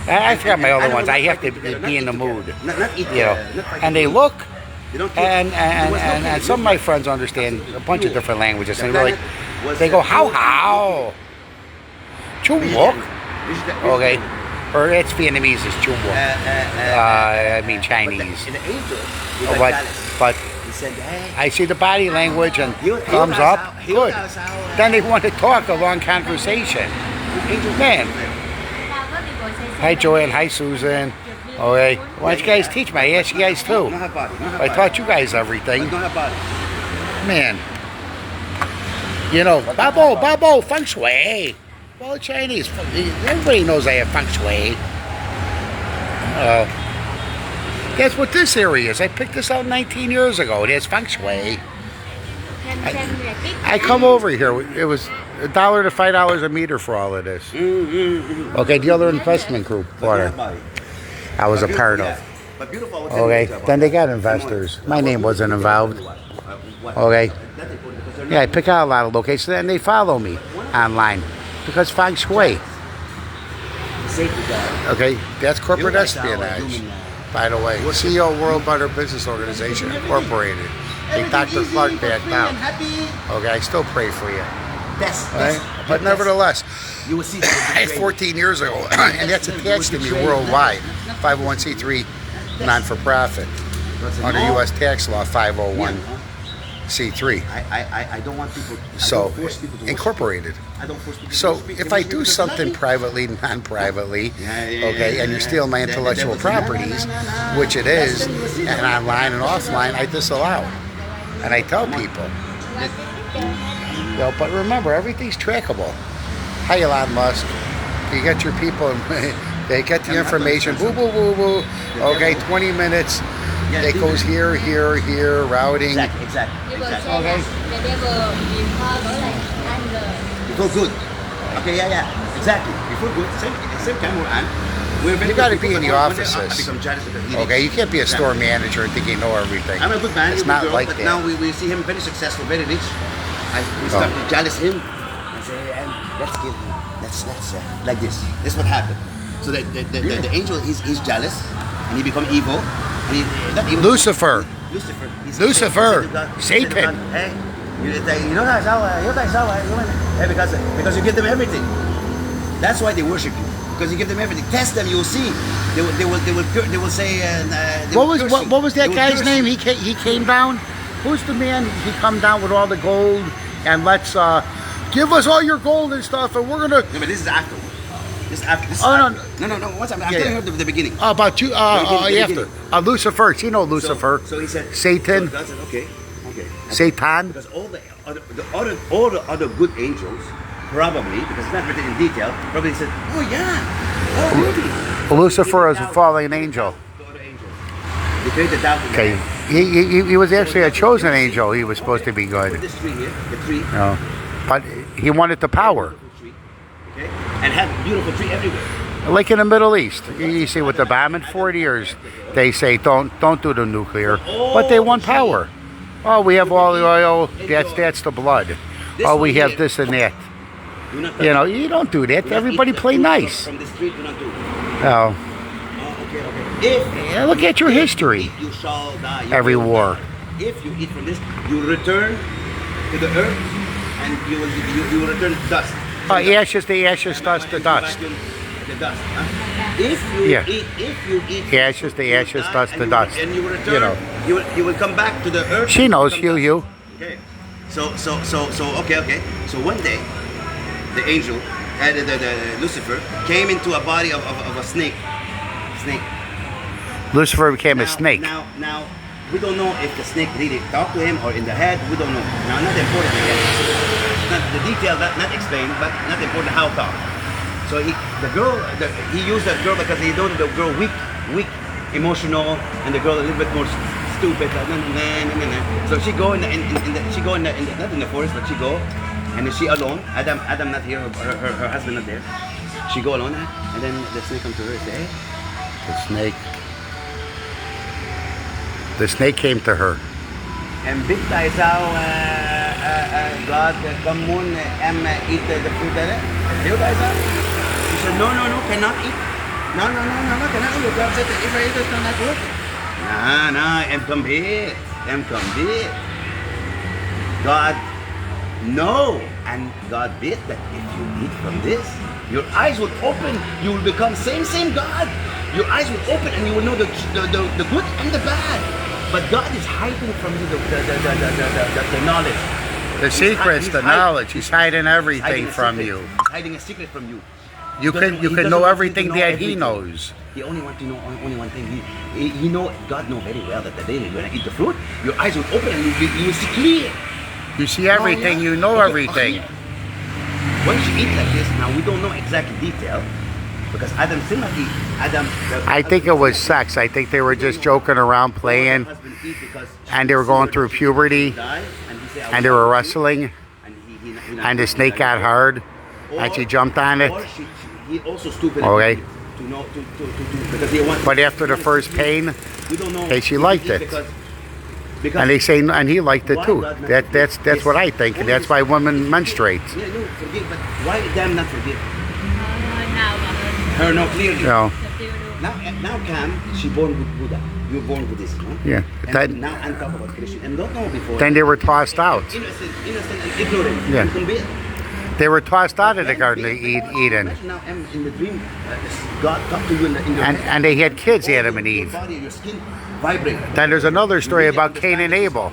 I forgot my other ones. I have to be in the mood, Not eat, you know. not fight And they food. look, They don't kill. and There was no killing. and some of my friends understand a bunch of different languages. The And they're like, planet was they go, the- how, Chung Wok. Okay, or it's Vietnamese, it's Chung Wok. I mean Chinese. In the angel, he was But jealous. but He said, hey, I see the body language and thumbs knows up, how- he good. knows how- Then they want to talk a long conversation. angel Man. Hi Joanne, hi Susan. Okay, why don't you guys teach me? I ask you guys too. Don't have body. Don't have I body. taught you guys everything. Don't have body. Man. You know, Babo, feng shui. Well, Chinese, everybody knows I have feng shui. That's what this area is. I picked this out 19 years ago. It has feng shui. I come over here. It was $1 to $5 a meter for all of this. Okay, the other investment group Don't bought have it. body. I was a But part beautiful, of. yeah. But beautiful, what's Okay, that then they got about? investors. My name wasn't involved. Okay. Yeah, I pick out a lot of locations and they follow me online because feng shui. Safety guard. Okay, that's corporate You guys are espionage. human, By the way, CEO World Better Business Organization Incorporated. Hey, Dr. Clark back down. Okay, I still pray for you. Best, All right? best, But best. nevertheless, You will see. I had 14 years ago, and that's attached to me worldwide. 501c3, non-for-profit. Under U.S. tax law, 501c3. I don't want people. I So, don't force people to worship. incorporated. I don't force people So to speak. if I do something privately, non-privately, okay, and you're stealing my intellectual properties, which it is, and online and offline, I disallow. And I tell people. You know, but remember, everything's trackable. Hi, Elon Musk. You get your people, and they get the information. Boo, boo, boo, boo. Okay, 20 minutes. It goes here, here, here, routing. Exactly. Okay. Before good. Okay, yeah. Exactly. Before good. Same time we're on. You got to be in the offices. I become jealous because he Okay, did. you can't be a store manager and think you know everything. I'm a good man. It's he's a not good girl, like but that. now we see him very successful, very rich. We start to jealous him and say, and let's give him, let's like this. This is what happened. So the angel, he's jealous, and he become evil. And not evil. Lucifer. Lucifer. Lucifer. He said to God, Satan. hey, you know hey, because you give them everything. That's why they worship you. Because you give them everything. Test them, you will see. They will say. What was that guy's name? He came down. Who's the man? He come down with all the gold and let's give us all your gold and stuff, and we're gonna. No, but this is after. This is after. This is Oh, after. No. Once I'm telling you the beginning. About you after Lucifer. You know Lucifer. So he said Satan. So God said, okay. Satan. Because all the other good angels, probably, because it's not written in detail, probably said, oh yeah, oh really? Lucifer is a fallen angel. The other angels. They created doubt in Okay. them. He was actually a chosen angel. He was supposed to be Put good. this tree here, the tree. No. But he wanted the power. Beautiful tree, okay, and have a beautiful tree everywhere. Like in the Middle East. You see with the bomb in 40 years, they say don't do the nuclear. But they want power. Oh, we have all the oil. That's the blood. Oh, we have this and that. Do not You know, you don't do that. Everybody play nice. From the street, do not do. Oh, Okay. yeah, look at your history. If you shall die. You Every will war. die. If you eat from this, you return to the earth, and you will return to dust. Ashes to ashes, dust to dust. The dust. Huh? If you eat Ashes to ashes, dust to dust. and you will return. You know. You will come back to the earth. She knows Become you. dust. Okay. So okay. So one day, the angel, the Lucifer, came into a body of a snake. Lucifer became a snake. Now, we don't know if the snake really talked to him or in the head. We don't know. Now, not important again. Not the detail, not explained, but not important how talk. So he used that girl because he knows the girl weak, emotional, and the girl a little bit more stupid. So she go in the not in the forest, but she go, and she alone. Adam not here, her husband not there. She go alone, and then the snake comes to her and say, hey. The snake came to her. And big tayo sa God, come on, eat the food there. Big tayo sa. She said, no, cannot eat. No, cannot eat. God said, if I eat it, not good. Nah, come here. God, no. And God bid that if you eat from this, your eyes will open. You will become same God. Your eyes will open and you will know the good and the bad. But God is hiding from you the knowledge. The secrets, the knowledge. He's hiding everything hiding from you. He's hiding a secret from you. You He can doesn't know want you everything to know that he everything. knows. He only wants to know only one thing. He know God know very well that the day you're gonna eat the fruit, your eyes will open and you will see clear. You see everything. Oh, yeah. You know Okay, everything. Once you eat like this, now we don't know exactly detail because Adam still not eat. I think it was sex. I think they were just joking around, playing, and they were going through puberty, and they were wrestling, and the snake got hard, and she jumped on it. He also stupid. Okay. To know because he wants. But after the first pain, we don't know. hey, she liked it. Because and they say, and he liked it too. That's what I think, and that's why women menstruate. Yeah, no, forgive, but why them not forgive? Nào mà hơn. Her no clearly. You know, Mục tiêu luôn. Now Cam, she born with Buddha. You were born with this, no? yeah. And That, now I'm talking about Christian and don't know before. then they were tossed out. Innocent and ignorant. Yeah. You can be. They were tossed out of the Garden of Eden, Imagine now in the dream, God talked to you in the and they had kids, Adam and Eve. Your body, your skin vibrate. Then there's another story about Cain and Abel.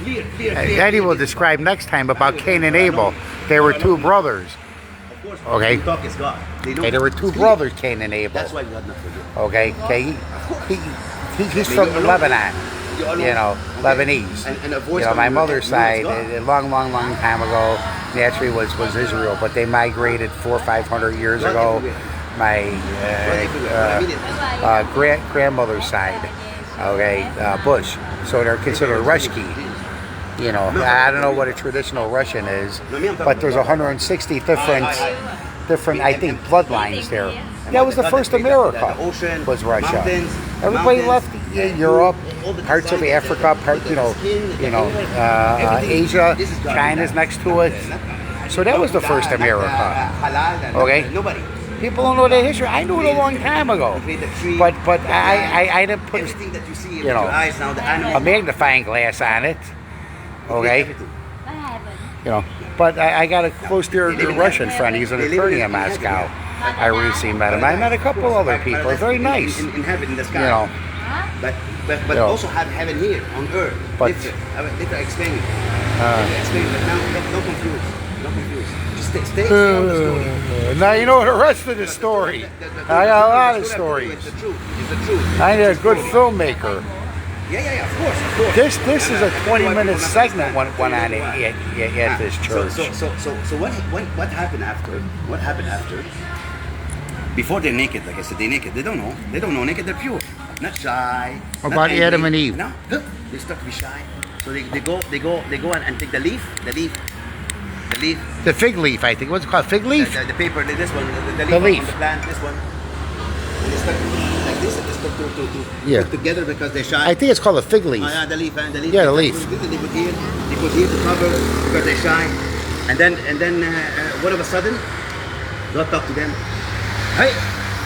Clear. Eddie will describe next time about Cain and Abel. They were two brothers. Of course, Okay. who talk is God. They know Okay, there were two it's clear. brothers, Cain and Abel. That's why God not forgive. Okay. He's from Lebanon. You know, Lebanese. And a You voice know, from my your mother's head, side, you know it's a long time ago, naturally was Israel, but they migrated 400 or 500 years God. ago. God My everywhere. grandmother's side, okay, Bush. So they're considered Ruski. You know, I don't know what a traditional Russian is, but there's 160 different, I think, bloodlines there. That was the first America, was Russia. Everybody left Europe, parts of Africa, Asia, China's next to it. So that was the first America. Okay? Nobody. People don't know their history. I knew it a long time ago. They create the tree, But the plant, I didn't put everything that you see with you know, your eyes now, the a animal. magnifying glass on it. Okay. Everything. What happened? You know, but I got a close dear Russian friend. He's an attorney in Moscow. I recently met him. I met a couple other people. Very nice. In heaven, in the sky. You know, Huh? But Yeah. also have heaven here on earth. But- Later, I will later explain it. Explain it. But now, don't confuse. Don't confuse. Just stay on the story. now you know the rest of the story. I got a lot of stories. It's the truth. It's the truth. I'm a good Story. filmmaker. Yeah, of course, of course. This is a And, 20-minute people segment don't went on understand. at this church. So what happened after? What happened after? Before they're naked, like I said, they're naked. They don't know. They don't know naked. They're pure, not shy. What not about angry. Adam and Eve? No, they start to be shy. So they go and take the leaf. The fig leaf, I think. What's it called? Fig leaf? The paper, this one, the leaf, The leaf. on the plant, this one. And they start like this, and they start to Yeah. put together because they're shy. I think it's called a fig leaf. Yeah, the leaf, and the leaf. Yeah, the They leaf. put here to cover because they're shy, and then all of a sudden, God talk to them. Hey,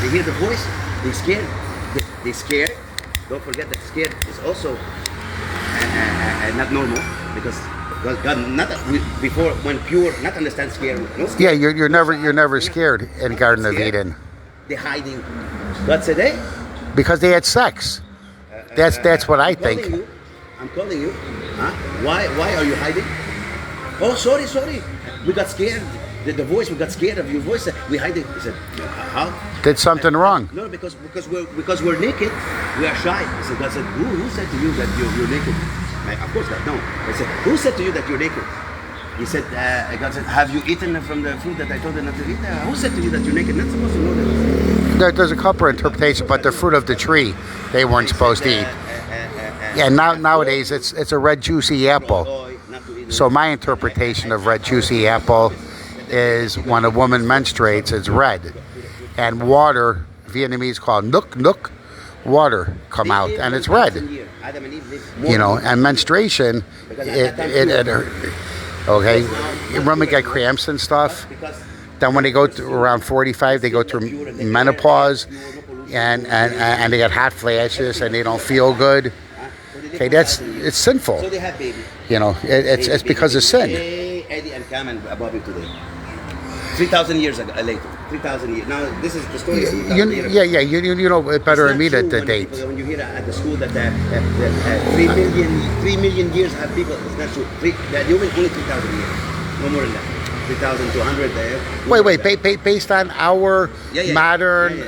they hear the voice. They scared. They scared. Don't forget that scared is also not normal because God not before when pure not understand scared. No scared. Yeah, you're never scared in Garden of Eden They're hiding. God said, hey. because they had sex. That's what I I'm calling think. you. I'm calling you. Huh? Why are you hiding? Oh, sorry. We got scared. The voice, we got scared of your voice. We hiding. He said, how? Did something wrong. No, because we're naked. We are shy. He said, God said, who said to you that you're naked? Of course God, no. I said, who said to you that you're naked? He said, God said, have you eaten from the fruit that I told you not to eat? Who said to you that you're naked? Not supposed to know that. There's a couple of interpretations, but the fruit of the tree they weren't supposed to eat. Yeah, nowadays it's a red juicy apple. So my interpretation of red juicy apple is when a woman menstruates, it's red, and water, Vietnamese called nook, water come out, and it's red. You know, and menstruation, okay, women get cramps and stuff. Then when they go to around 45, they go through menopause, and they get hot flashes, and they don't feel good. Okay, it's sinful. So they have baby. You know, it's because of sin. Eddy and Cameron above it today. 3,000 years later. 3,000 years. Now this is the story. Of 3,000 years. You know it better than me It's not the true date. when you hear at the school that 3 million years have people. It's not true. Only 3,000 years. No more than that. 3,200 there. Wait, based on our Yeah. modern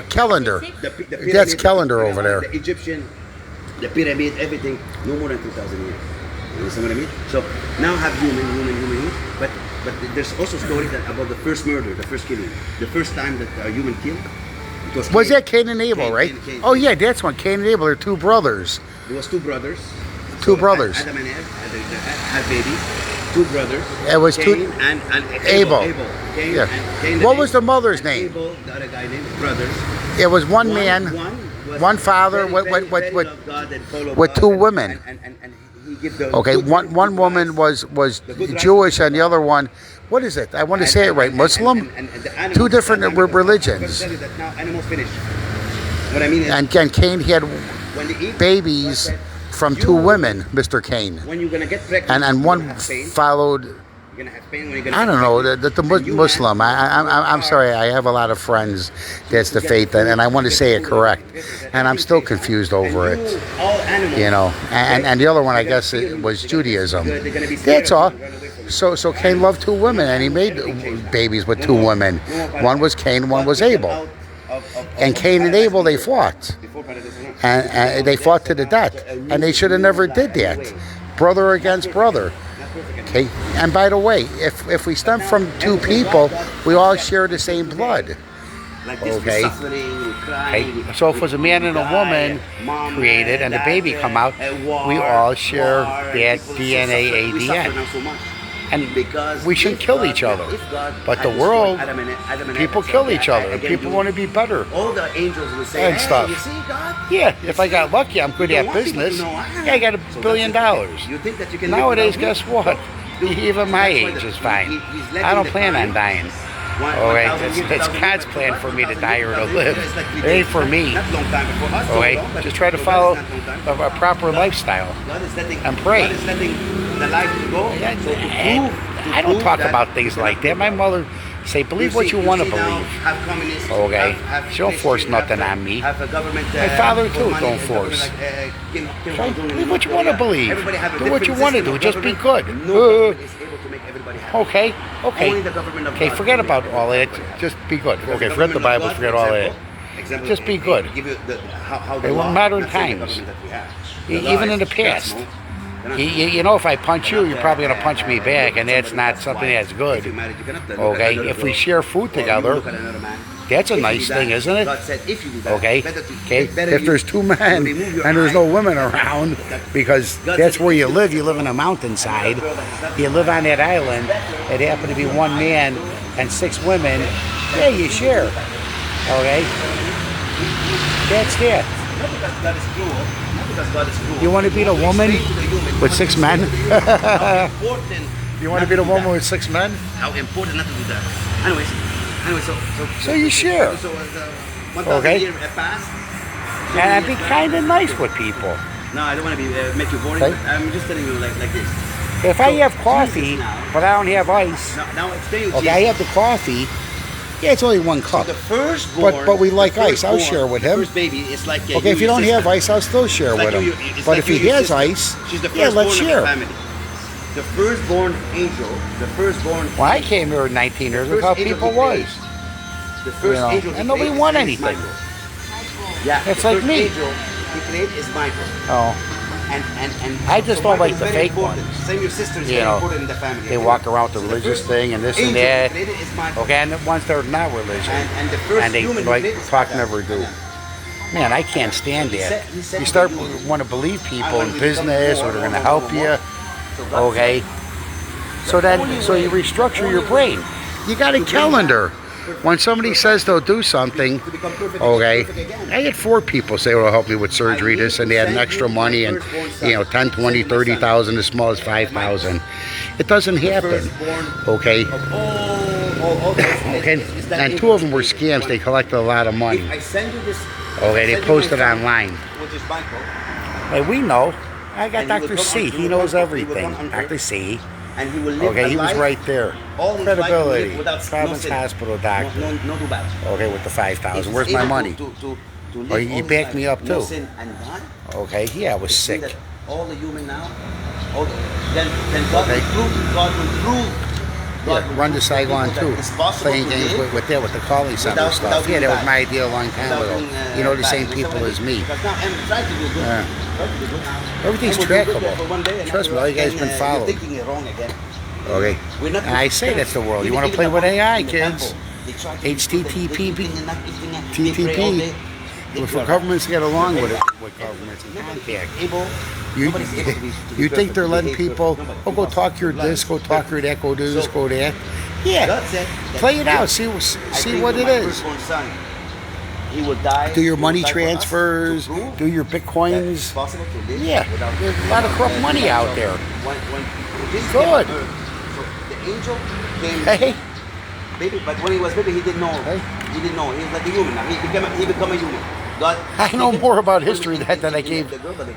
calendar. The pyramid, That's calendar over there. The Egyptian, the pyramid, everything. No more than 2,000 years. You understand what I mean? So now have human, but there's also stories that about the first murder, the first killing, the first time that a human killed. It Was Cain. that Cain and Abel, right? Cain. Oh yeah, that's one. Cain and Abel are two brothers. There was two brothers. Two brothers. Adam and Eve had babies. Two brothers. It was Cain two- and Abel. Cain Yeah. and Cain What and was the mother's name? Abel, the other guy named brothers. It was one man, was one father, very, with very loved God and followed with God two and- women. And he gave the Okay, good one woman rights. was The good rights Jewish, to and the other one, what is it? I want to And- say it and- right. and- Muslim. and the animals- Two different I'm gonna religions. tell you that now animals finish. What I mean is, And Cain had when they eat, babies God said, from you- two women, Mr. Cain, When you're gonna get pregnant, and you're one gonna have pain. followed. You're gonna have pain when you're gonna I get don't know pregnant. the And you Muslim. have- I'm sorry. I have a lot of friends that's the faith, and I want to say it correct, and I'm still confused over And it. you, all animals, You know, and the other one I guess it was Judaism. That's all. So Cain loved two women, and he made babies with two women. One was Cain, one was Abel. And Cain and Abel, they fought, and they fought to the death, and they should have never did that. Brother against brother. Okay. And by the way, if we stem from two people, we all share the same blood. Like this, Okay. we're suffering, we're crying, Okay. So if it was a man and a die, woman mom, created and the dad, baby come out, war, we all share war, that people DNA, suffer. We suffer ADN. now so much. And Because we shouldn't if kill God- each other. if God But had the destroyed world, Adam and Eve people and kill said, each "I other. can People do-" want to be better. All the angels will say, And hey, stuff. you see God? Yeah, if I got lucky, I'm good You at don't want people to business. know, Yeah, I got $1 So billion. that's- You think that you can live Nowadays, without guess what? Dude, Even my that's why age the- is fine. he's letting I don't the plan on time- dying. Okay, 1,000 years, it's 2,000 God's years, plan but for me to God die or to knows, live. it's like It 3 ain't days. for me. Not long time before us. Okay, but just try to for God follow it's not long time. a proper lifestyle. God is letting, and pray. God is letting the life go. So I don't talk about things like that. My mother say, believe what you want to believe. Have communists, Okay. have She don't force Christian, nothing have, on me. Have a government, My father for too money, don't a government force. like, Kim Okay, Jong-un in believe what you North want to Korea. believe. Everybody have a Do what you different want to system do. of Just be government. good. No government is able to make everybody happy. Okay, okay. Only the government of Okay, God forget can about make all that. everybody happy. Just be good. Because Okay, forget the government of Bible, God, forget all that. example, Just be good. Give you how the Hey, we're law, modern not saying the times. government that we have. The law Even in is the past. just no. You know, if I punch you, you're probably going to punch me back, and that's not something that's good. If you're married, you cannot look at Okay, another if we girl, share food or you together, look at another man. that's a If you nice do thing, that, isn't it? God said, if you do that, Okay, better okay. better If there's two men remove your and there's eye. no women around, because that's where you live in a mountainside, you live on that island, it happened to be one man and 6 women, yeah, you share. Okay? That's that. Not because God is cruel. Not because God is cruel. You want to beat a woman with 6 men? How important You want to beat a woman with 6 men? How important not to do that. Anyways, So you share. So 1,000 Okay. years passed. And be kind of nice with people. No, I don't want to be make you boring. Okay. But I'm just telling you like this. If I So, have coffee, Jesus now- but I don't have ice, Now explain you. okay, I have the coffee, yeah, it's only 1 cup. The firstborn, But we like the ice. I'll firstborn- share with the him. First baby is like Okay, if you don't have ice, I'll still share It's like with him. you- it's But like if you, he your has sister. ice, She's the yeah, let's firstborn of the share. family. The firstborn angel, the firstborn. When I came here 19 years ago, First how angel people he was. created. The first know, angel he and nobody created, won his name is anything. Michael. Yeah, It's the like first me. angel he created is Michael. Oh, And I just don't Michael like is the very fake important. ones. Same your sister is You very know, important in the family. they walk around with the So religious first thing and this and angel that. he created is Michael. Okay, and the ones that are not religious, And the first and they human he like created is talk Adam. never do. Adam. Man, I can't stand He that. said You start to you, want to believe people when in we become business, more, or they're going to more, help more, you. So God Okay, so you restructure your brain. You got a calendar. When somebody says they'll do something, to become perfect, okay, perfect again. I had 4 people say will help me with surgery, this and that, and extra money, and 10, 20, 30,000, as small as 5,000. It doesn't happen. Okay, All okay, and 2 of them were scams. They collected a lot of money. I send you this. Okay, they posted online. Which is Michael. Hey, we know. I got And he will Dr. come C. on- he He will knows come- he will everything. come on Dr. Earth. C. And he will live Okay, a he was life, right there. all his life he will Credibility. live without Province sin. Hospital doctor. No do bad. Okay, with the 5,000. He's Where's my able money? To live Oh, you all his backed life, me up, no too. sin and God. Okay, yeah, I was You see sick. that all the human now, then God Okay. will prove. God will prove. God Yeah, will run to prove Saigon that too. it's possible Playing to games live with that, with the calling center without- stuff. without Yeah, doing that was bad. my idea a long time without ago. doing, You know, the bad. same You people understand as what I mean? me. Because now I'm trying to do good. Yeah. Trying to do good now. Everything's And we'll do good trackable. for one day, and Trust me, after all you guys that, been you're followed. thinking it wrong again. Okay, We're not and I say that's the world. You want to play with AI, kids? HTTP, TTP. For governments to get along with it, with governments and contact. You think they're letting people, oh, go talk your this, go talk your that, go do this, go that. Yeah, play it out, see what it is. He will die. Do your money die for us transfers, to prove do your that it's bitcoins. possible to live Yeah, without- there's a lot of corrupt money out there. When this Good. came on earth, so the angel came. Hey, Baby, but when he was baby, he didn't know. Hey. He didn't know. He was like a human now. He became a human. God. I know more about history than I gave.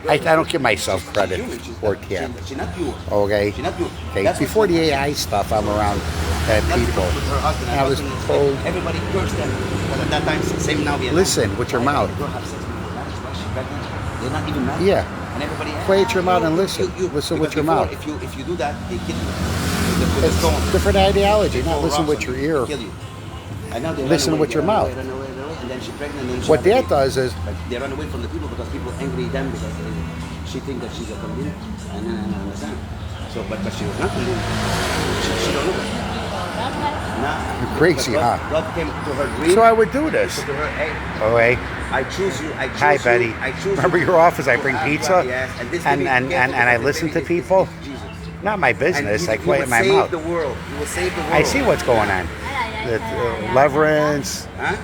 I don't give myself credit or tap. She's not you. Okay. She's not you. Okay. That's Before what- the AI stuff, I'm around That's people. because with her husband, I was told, everybody cursed them. But at that time, same now. listen with your mouth. Girl have sex with her marriage, why she's pregnant? They're not even married. Yeah. And everybody. Play with your mouth and you- listen. Listen with because your before, mouth. If you do that, they kill you. With a It's stone. different ideology. They Not throw listen rocks with on your you, ear. kill you. And now they Listen run away, with your they run mouth. away, and then she's pregnant. And then she What have a that baby. does is, But they run away from the people because people angry them because she think that she's a condemned. And then I understand. So, but she was not condemned. She don't look at it. Nah. You're crazy, But God, huh? God came to her dream. so I would do this. Said to her, hey, Okay. I choose you. I choose Hi, you. Betty. I choose Remember you your office? I to bring have pizza, God, yes. And this baby, and careful, I because listen this to baby is people. Jesus. Not my And business. I he quiet will my save mouth. the world. He will save the world. I see what's going on. The leverance. Huh?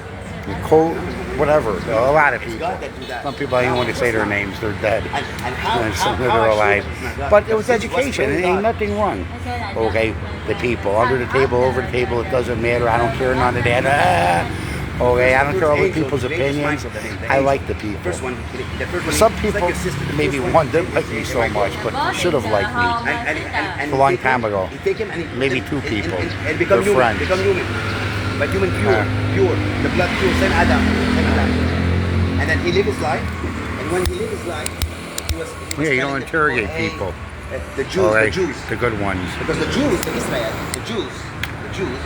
whatever. A lot of It's people. God that do that. Some people, I don't want to say their names. They're dead. And how, And some that how are I alive. showed it's not God. But it was Because education. very It ain't God. nothing wrong. Okay, the people under the table, over the table, it doesn't matter. I don't care none of that. Okay, I don't care about people's opinions. I like the people. The first one, Some it's people, like your sister. The maybe first one didn't like me so much, but should have liked me. And A long time ago. You take him and Maybe two people. And become They're human. friends. Become human. But human pure. Pure. The blood pure. Same Adam. Same Adam. And then he lived his life. And when he lived his life, he was Yeah, you telling don't the interrogate hey, people. The Jews, All right, the Jews. the good ones. Because the Jews, the Israel, the Jews,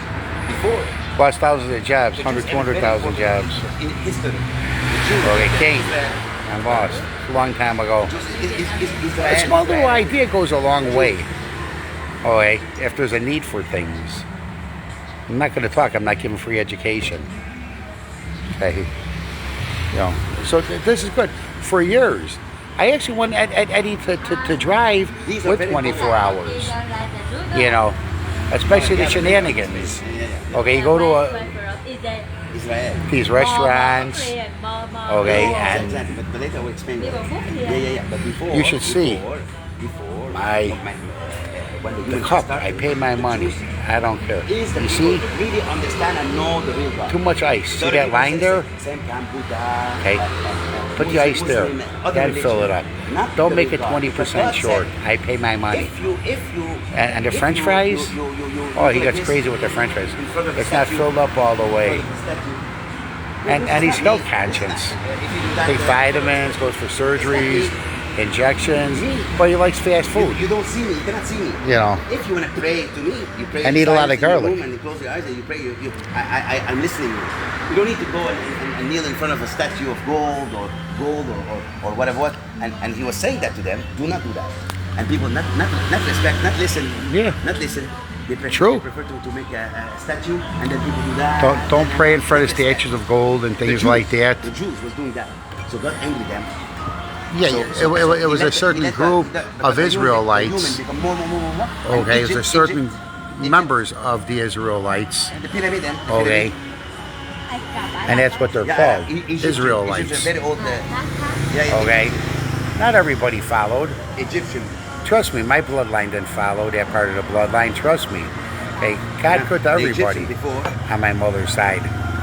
before. Lost thousands of jobs, the 100, Jews 200,000 jobs. in history. The Jews. Okay, came Israel, and lost a long time ago. Israel, A small little Israel. idea goes a long way. Okay, if there's a need for things. I'm not going to talk. I'm not giving free education. Okay, you know. So this is good. For years, I actually want Eddie to drive These are with very 24 hours. You know, especially the shenanigans. Okay, you go to Israel. these restaurants. Okay, and Exactly. But later I will explain. Yeah. But before, You should see. Before, when the human cup, started, I pay my the money. Jews I don't care. is the You people see, really understand and know the real God. too much ice. See So that the line there? Same time Buddha. Okay. Put the ice there. Then fill it up. Don't make it 20% short. I pay my money. If you And the if French you- fries? you Oh, he like gets this crazy with the French fries. in front of the It's not statue, filled up all the way. in front of the statue. And he's It's health not me. conscious. If you do that, Takes vitamins, goes for surgeries, injections, but he likes fast food. You don't see me. You cannot see me. You know. If you want to pray to me, you pray. And eat a lot of in your garlic. room And you close your eyes and you pray. I'm listening. You don't need to go and kneel in front of a statue of gold or whatever. And he was saying that to them. Do not do that. And people not respect, not listen. Yeah. Not listen. They prefer, True. They prefer to make a statue and then people do that. Don't pray in front of statues of gold and The things Jews- like that. The Jews was doing that. So God angry them. Yeah, So it he was let a the- certain he let the- group the of human Israelites. become more. And Okay, there's a certain Egypt- members of the Israelites. The pyramid, the Okay, pyramid. and that's what they're called, Egypt is Israelites. a very old. Okay, not everybody followed. Egyptian. Trust me, my bloodline didn't follow that part of the bloodline. Trust me. Okay, God put The everybody Egyptian before, on my mother's side.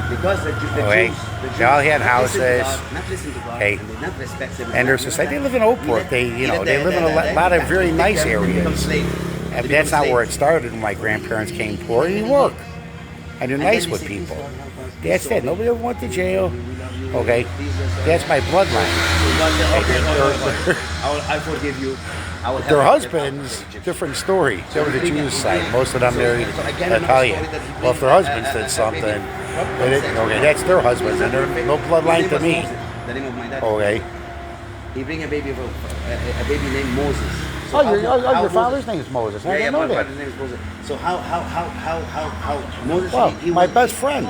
because the Okay. Jews, They all had not listen to houses. God, not listen to God, Okay. and they not respect them. And their society, they live in Oakbrook. They, you know, they live in a lot of very nice areas. And that's not where it started when my grandparents came poor. You work. And you're nice with people. That's it. Nobody ever went to jail. Okay, that's my bloodline. I forgive you. I will help Their you. husbands, different story. They were the Jews side. Most of them married Italian. Well, if their husbands did something, okay, that's their husbands, and they're no bloodline to me. The name of my dad. Okay. He bring a baby named Moses. So Oh, how your father's name is Moses. I didn't know my that. father's name is Moses. So how Moses? Well, he my was- best friend,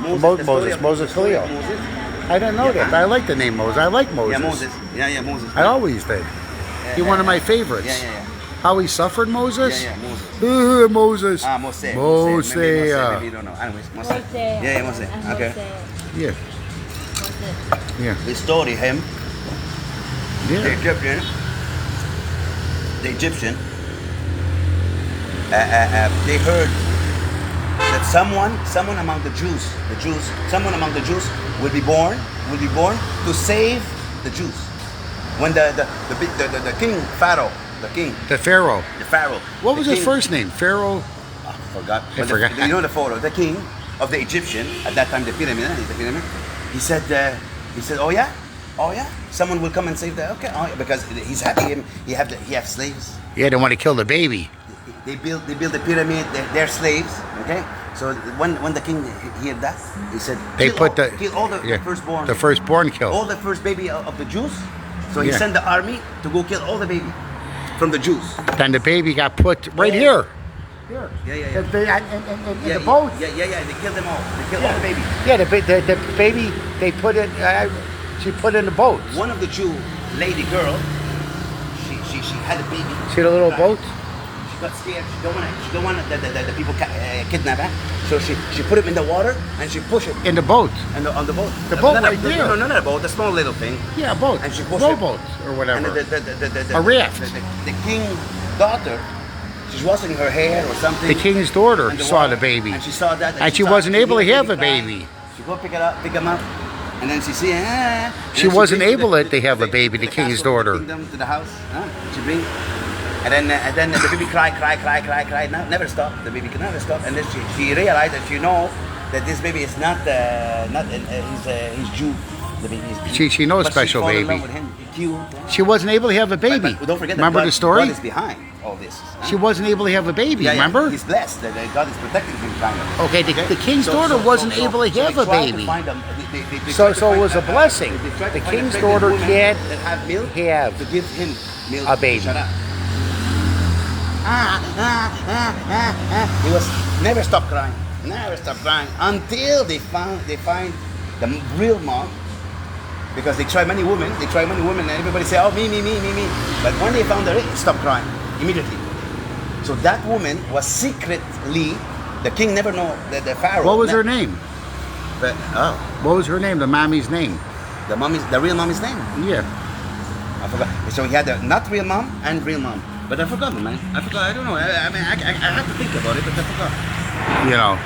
Moses Khalil. I didn't know that, but I like the name Moses. I like Moses. Yeah, Moses. Yeah, Moses. I always did. He's one of my favorites. Yeah. How he suffered Moses? Yeah, Moses. Moses. Moses. Moses. Maybe you don't know. Anyways, Moses. Yeah, Moses. Okay. Yeah. Yeah. The story, him, the Yeah. Egyptian, they heard that someone among the Jews, someone among the Jews will be born to save the Jews. When the king Pharaoh, The Pharaoh. the Pharaoh. What the was his king- first name? Pharaoh? I forgot. I But forgot. you know the photo, the king of the Egyptian at that time, the pyramid. He said, oh yeah, someone will come and save the okay, because he's happy. He have slaves. Yeah, they want to kill the baby. They build the pyramid. They're slaves. Okay, so when the king heard that, he said, They put kill all the yeah, firstborn, The firstborn killed. all the first baby of the Jews. So he Yeah. sent the army to go kill all the baby from the Jews. Then the baby got put right here. Yeah. In Yeah, the boat. Yeah. They killed them all. They killed all the baby. Yeah, the baby they put in. She put in the boat. One of the Jew lady girl, she had a baby. See the little boat? got scared. She don't want the people kidnap her. So she put him in the water and she pushed it In the boat. on the boat. The boat Not right there. No, not a boat. A small little thing. Yeah, a boat. And she pushed it. Rowboat or And whatever. a raft. The king's daughter, she's washing her hair or something. The king's daughter in the saw water. the baby. And she saw that. And she saw wasn't able to the have a crying. baby. She go pick him up, and then she see. And She then wasn't brings able to have a baby, the king's castle, daughter. The kingdom to the house. She bring. And then the baby cry. Never stop. The baby can never stop. And then she realized that that this baby is he's Jew. The baby is She knows but special she fall in baby. love with him. Cute. She wasn't able to have a baby. But don't forget that Remember God, the story? God is behind all this. She wasn't able to have a baby, Yeah, remember? He's blessed. That God is protecting him, kind of. Okay, the king's daughter wasn't able to have a baby. So it was a blessing. The king's daughter can't have milk have to give him milk. a baby. Shut up. He was never stop crying. Never stop crying until they find the real mom. Because they try many women, and everybody say, oh, me. But when they found her, he stopped crying immediately. So that woman was secretly, the king never know that the pharaoh. What was her name? But, What was her name? The mommy's name? the real mommy's name. Yeah. I forgot. So he had a not real mom and real mom. But I forgot, man. I forgot. I don't know. I mean, I have to think about it, but I forgot. You know.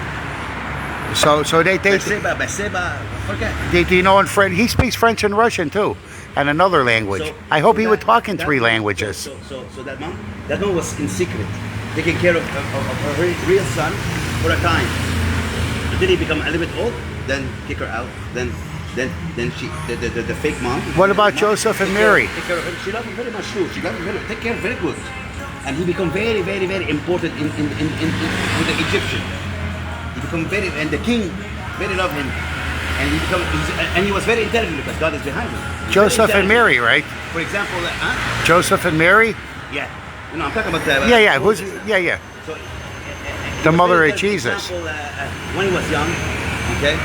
So they Bathsheba, I forget. you know in French, he speaks French and Russian too, and another language. So- I hope so he would that- talk in that 3 mom- languages. So that mom was in secret, taking care of her real son for a time. Until he become a little bit old, then kick her out. Then she the fake mom. What about Mom, Joseph and take care- Mary? Take care of him. She loved him very much too. She loved him take care very good. And he become very important with the Egyptian. He become and the king very loved him. And he was very intelligent because God is behind him. He's Joseph very and Mary, right? intelligent. For example, Joseph and Mary? yeah. I'm talking about the. Yeah. Who's? Yeah. So, The mother of for Jesus. example, when he was young, okay.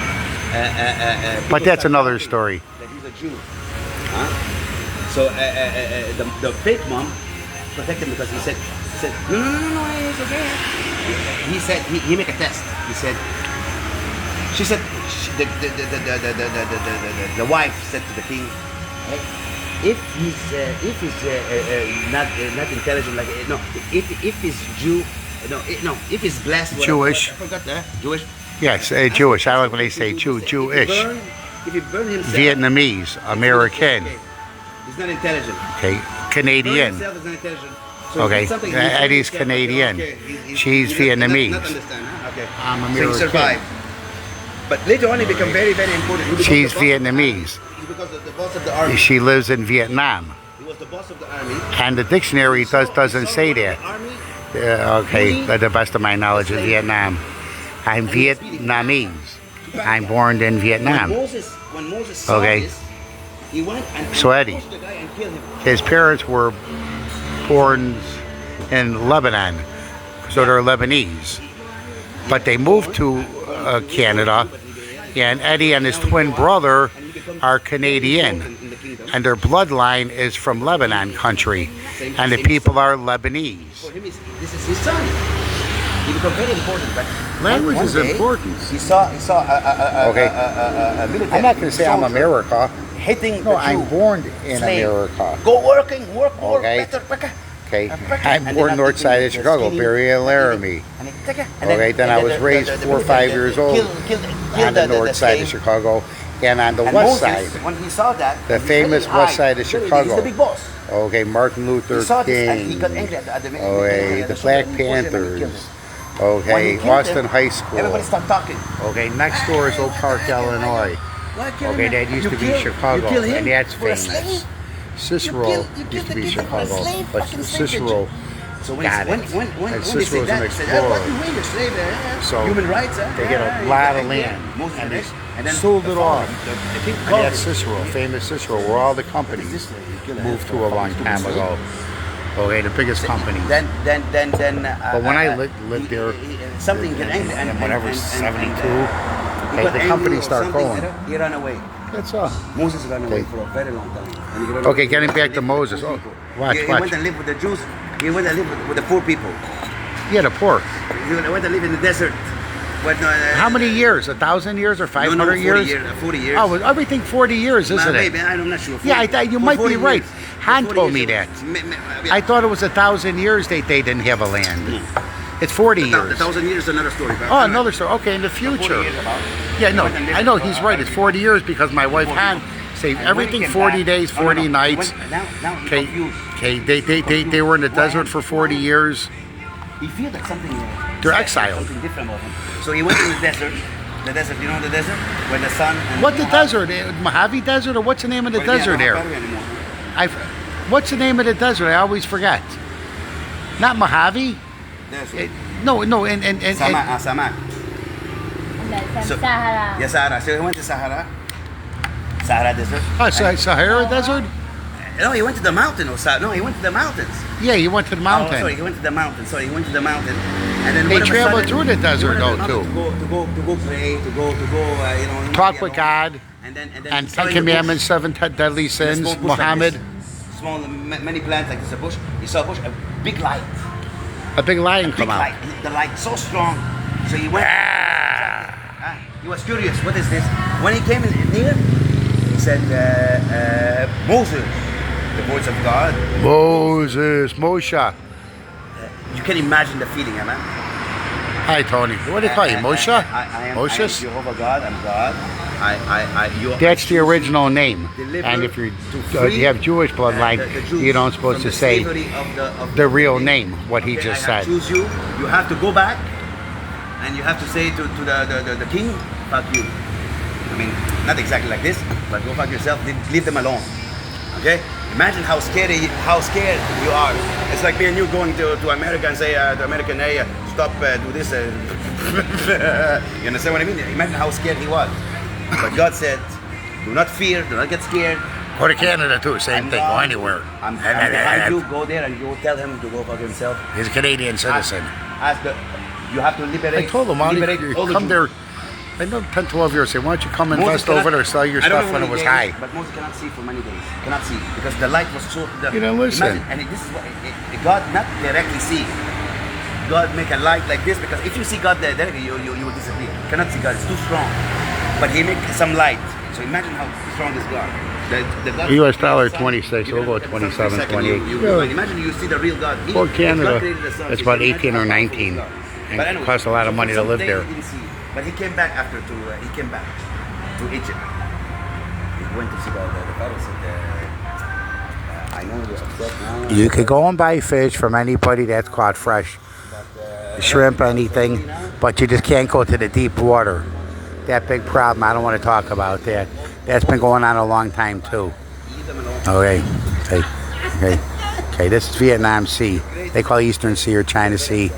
But people that's start another talking story. That he's a Jew. So the fake mom protected him because he said no, it's okay. He said he make a test. She said the wife said to the king, hey, if he's not intelligent like if he's Jew if he's blessed Jewish. I forgot that Jewish. Yes, Jewish. I like when they say Jewish. If he burn himself, Vietnamese, American, okay. He's not intelligent. okay, Burn Canadian. himself is not intelligent. So Okay, it's something Eddie's he- Canadian. okay, She's he does Vietnamese. Not understand, huh? Okay. I'm So American. he survived. But later on, he became very important. He became She's the boss of the army. Vietnamese. He becomes the boss of the army. She lives in Vietnam, He was the boss of the army. and the dictionary doesn't say that. Okay, to the best of my knowledge of Vietnam. I'm Vietnamese. I'm born in Vietnam. When Moses saw Okay. this, he went and So Eddie, pushed the guy and killed him. his parents were born in Lebanon, so they're Lebanese. But they moved to Canada, and Eddie and his twin brother are Canadian, In the kingdom. and their bloodline is from Lebanon country, and the people are Lebanese. For him, this is his son. He became very important. But Language one is day, important. He saw a Okay. a military. I'm not going to say I'm soldier America. hitting No, the I'm Jew. born in Slave. America. Go work, Okay. better. Okay, And I'm born then north side of the Chicago, skinny- Barry and Laramie. Okay, then I was raised 4 or 5 years old on the north side of Chicago, and on the And west Moses, side, when he saw that, the he's famous very west high. side of He's Chicago. the big boss. Okay, Martin He Luther saw this and he got King. angry at the Okay, the Black Panthers. When he Okay, killed Austin him, High School. Everybody stopped talking. Okay, next door is Oak Park, Illinois. Why kill Okay, him? that used You to be kill- Chicago, you kill him and that's for a famous. slave? Cicero You used killed to be the kid for a Chicago, slave, but fucking slave Cicero So got when it. when And they say Cicero's that, an they say, explorer. what do you mean you're slave? So, human rights. they get a lot of land, and they sold it off. The king And called that's him. Cicero, famous Cicero, where all the companies moved to a long time ago. Okay, the biggest company. Then. But when I lived there, something get angry, and when I was 72, he okay, got the angry companies or start something, going. He ran away. That's all. Moses ran away Okay. for a very long time. And he ran Okay, away. getting back to He lived with Moses. the Oh, people. watch, He watch. went and lived with the Jews He went to live with the poor people. Yeah, the poor. He went to live in the desert. But, How many years? 1,000 years or 500 no, 40 years? 40 years. Oh, well, everything 40 years, isn't it? Maybe, I'm not sure. Yeah, you might be 40 right. years. Han 40 told me years. that. I thought it was 1,000 years they didn't have a land. It's 40 The years. 1,000 years is another story. But Oh, anyway, another story. Okay, in the 40 future. years about. Yeah, no, He went and lived I know with, he's right. It's 40 years because my wife 40 Han years. saved And when everything he came 40 back- days, no, no, 40 no. nights. Now he's Okay, confused. okay, they were in the Why? desert for 40 years. He feels like something. They're special, exiled. Something different about him. So he went in the desert. The desert, you know the desert? Where the sun and What the desert? Mojave Desert or what's the name of the desert there? What's the name of the desert? I always forget. Not Mojave? Desert. No, and Samak. So- Sahara. Yeah, Sahara. So he went to Sahara. Sahara Desert. Sahara Desert? No, he went to the mountain. No, he went to the mountains. Yeah, you went to the Oh, sorry, mountain. he went to the mountain. Sorry, he went to the mountain. And then They all of a traveled sudden- through the desert, he went to the though, mountain To go pray, to go, you know. Talk with God. And then And he saw 10 in the Commandments, bush, 7 deadly in a sins, small bush like Muhammad. this, small, many plants like this, a bush. He saw a bush, a big light. A big lion Big come out. light. The light so strong. So he went. He was curious. What is this? When he came in near, he said, Moses, the voice of God. Moses, Moshe. You can imagine the feeling, man. Hi, Tony. What do they call you, Moshe? I am Moses? Jehovah God. I'm God. You. That's the original name. Deliver And if you to free, you have Jewish bloodline, the Jews you don't supposed from to the say slavery of the real thing. name, what he Okay, just I have said. choose you. You have to go back, and you have to say to the king, "Fuck you." I mean, not exactly like this, but go fuck yourself. Leave them alone. Okay? Imagine how scared you are. It's like me and you going to America and say to American, hey, stop, do this. You understand what I mean? Imagine how scared he was. But God said, do not fear, do not get scared. Go to Canada too, same I'm thing. God. Go anywhere. I'm behind you. Go there and you tell him to go fuck himself. He's a Canadian citizen. You have to liberate. I told him, why don't liberate you all the come Jews. there? I know 10, 12 years. Say, why don't you come Moses invest over cannot- there, sell your I don't stuff know when how it was many days, high? But Moses cannot see for many days. Cannot see because the light was so. You don't listen. Imagine, and this is what God not directly see. God make a light like this because if you see God there, directly, you will disappear. You cannot see God; it's too strong. But He make some light. So imagine how strong is God. The God US dollar sun, 26, you we'll go can- 27, second, 28. and imagine you see the real God. For Canada, God created the sun, it's so about imagine 18 or how powerful 19. God. And But it anyway, costs a lot of money to live someday there. he didn't see. But he came back after he came back to Egypt. He went to see the Pharaoh said, I know you're upset now. You could go and buy fish from anybody that's caught fresh, shrimp, anything, but you just can't go to the deep water. That big problem, I don't want to talk about that. That's been going on a long time too. Leave them alone. Okay, this is Vietnam Sea. They call Eastern Sea or China Sea.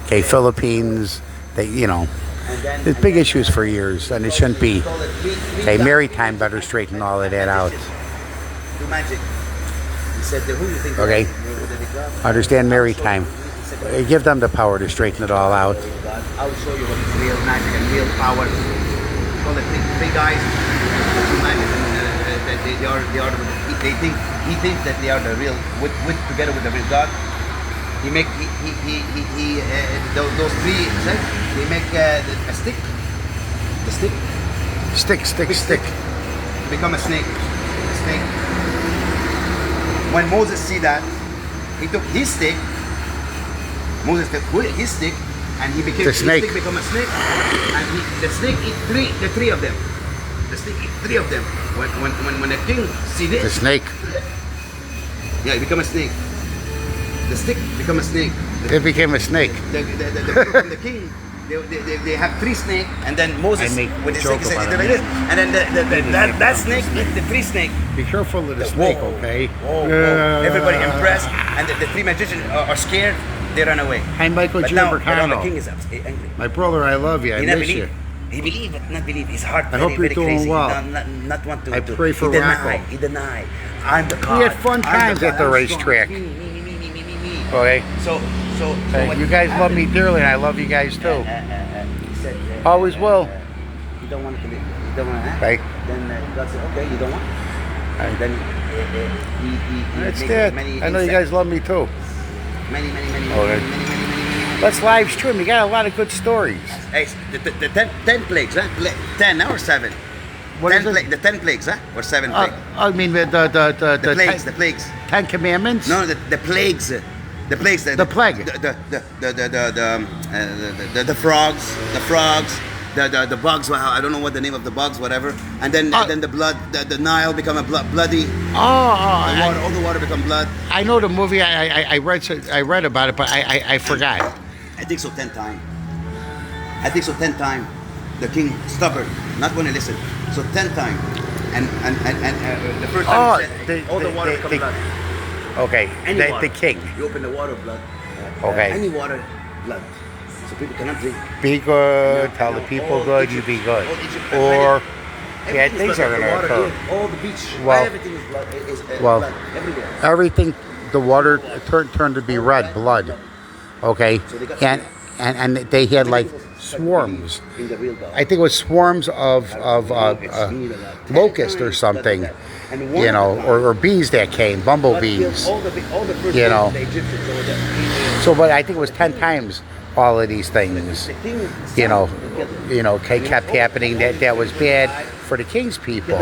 Okay, Philippines, there's big issues for years, and it shouldn't be. Okay, maritime better straighten all of that out. Do magic. He said, who you think? Okay. Understand maritime. Give them the power to straighten it all out. I will show you what is real magic and real power. Call it three guys. Do magic and he thinks that they are the real with together with the real God. He make those three. They make a stick. The stick. Stick. Become a snake. A snake. When Moses see that, he took his stick. Moses took his stick, and he became The snake. His stick become a snake, and the snake eat the three of them. The snake eat three of them. When the king see this, The snake. yeah, he become a snake. The stick become a snake. It became a snake. The people from the king, they have three snakes, and then Moses I make with the joke snake about said, it. like this, and then that snake eat the three snake. Be careful of the snake, Whoa, okay? whoa, whoa. Everybody impressed, and the three magicians are scared. They run away. Hi, Michael But now the Giambricano. king is angry. My brother, I love you. I He not miss you. believe. He believe, but not believe. His heart I very, hope you're very doing crazy. well. Not want to. I pray for he deny. Rocco. He deny. I'm the God. We had fun I'm the times God. at the I'm racetrack. strong. Me. Okay? So what You guys love me dearly, and I love you guys too. He said, Always will. You don't want to believe. You don't want to. Right. Then God said, okay, you don't want. Right. Then he That's made that. many I know you insects. guys love me too. Many. Let's live stream. You got a lot of good stories. Hey, the 10 plagues, huh? 10 or 7? What is it? The 10 plagues, huh? Or 7 plagues? I mean the The ten, plagues. 10 Commandments. No, the plagues. The plagues. The plague. The frogs. The bugs. Well, I don't know what the name of the bugs, whatever. And then the blood. The Nile become a bloody. All the water become blood. I know the movie. I read about it, but I forgot. I think so 10 times. The king stubborn, not going to listen. So 10 times. And the first time he said, all the water become blood. Okay, the king. You open the water, blood. Okay. Any water, blood. So people cannot drink. Be good. Tell the people good. You be good. Or bad things are going to occur. All the beach. Well, everything is blood. Well, blood everywhere. everything, the water turned to be red blood. Okay, and they had like swarms. In the real God. I think it was swarms of locust or something, you know, or bees that came, bumblebees. All the first You know. the Egyptians over there. So, but I think it was 10 times all of these things, you know, kept happening. That was bad for the king's people.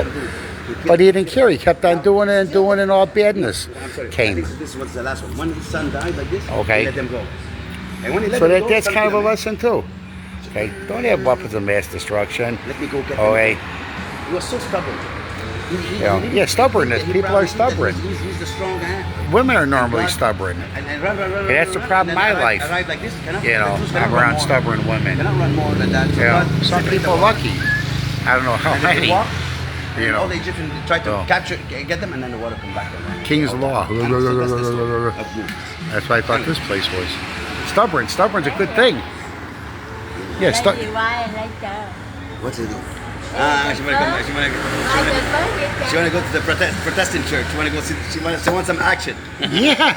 But he didn't care. He kept on doing it, and all badness came. This was the last one. When his son died like this, Okay. he let them go. And when he let So them go, that's kind of a something- lesson too. Okay, don't have weapons of mass destruction. Let me go get Okay, them. He was so stubborn. yeah, stubbornness. He People are proud that stubborn. He's the strong guy. Women are normally stubborn. And run. Hey, that's the problem in my life. Arrive like this. Cannot, You know, the Jews cannot I'm run around more. stubborn women. Cannot run more than that. So You know, God some separate people the are water. lucky. I don't know how And then they many. walk, You and all know, the Egyptians try to So. get them, and then the water come back. King's law. That's what I thought this place was. Stubborn's a good thing. Yeah, Lấy gì qua lấy chờ. What's it? She wanna come. She wanna go to the Protestant church. She wants some action. Yeah.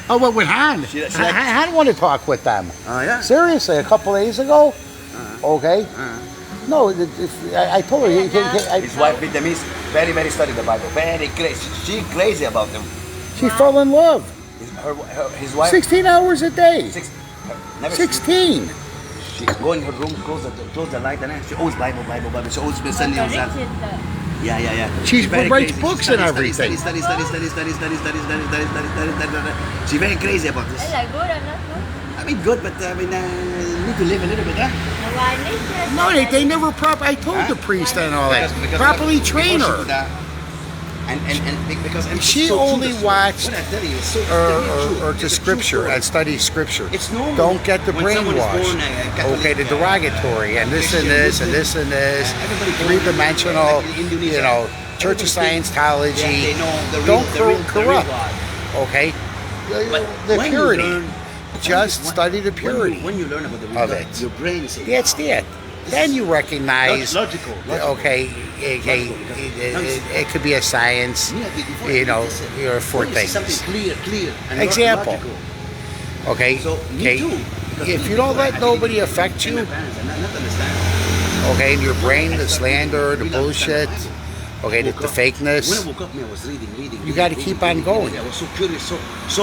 Oh, what with Han? She likes- I want to talk with them. Oh yeah. Seriously, a couple days ago. Okay. No, I told her. His wife Vietnamese, very study the Bible, very crazy. She crazy about them. She fell in love. His wife. 16 hours a day. Never 16. She go in her room, close the light, and then she always Bible. She always been sending us that. Yeah. She very writes crazy. books She and study. everything. She's very crazy about this. Đấy là good or not good? I mean, good, but need to live a little bit, huh? Why need No, they never I told the priest and all that. Because Properly before train she her. do that, and because and She it's so true, only that's watched what I'm telling you, it's so very true. or It's to a true scripture story. and study scripture. It's normal Don't get the when someone is brainwash. born, Catholic, Okay, the derogatory and this and this and this and this. everybody born Three-dimensional, like in Indonesia. you know, Church of Everybody Scientology. they know the real, Don't the real corrupt. God. Okay, But the when you purity. learn- Just study the purity When you learn about the real of God, it. your brain is That's it. Then you recognize. logical. Okay, it could be a science, you know, for things. Something clear. And Example. logical. Okay, So me okay. too. because If me you don't too, let I nobody didn't- affect you, my parents, and not understand. okay, in your brain, the slander, the We don't bullshit, understand the Bible. okay, the When I fakeness, woke up, I was reading. You gotta keep on going. I was so curious, so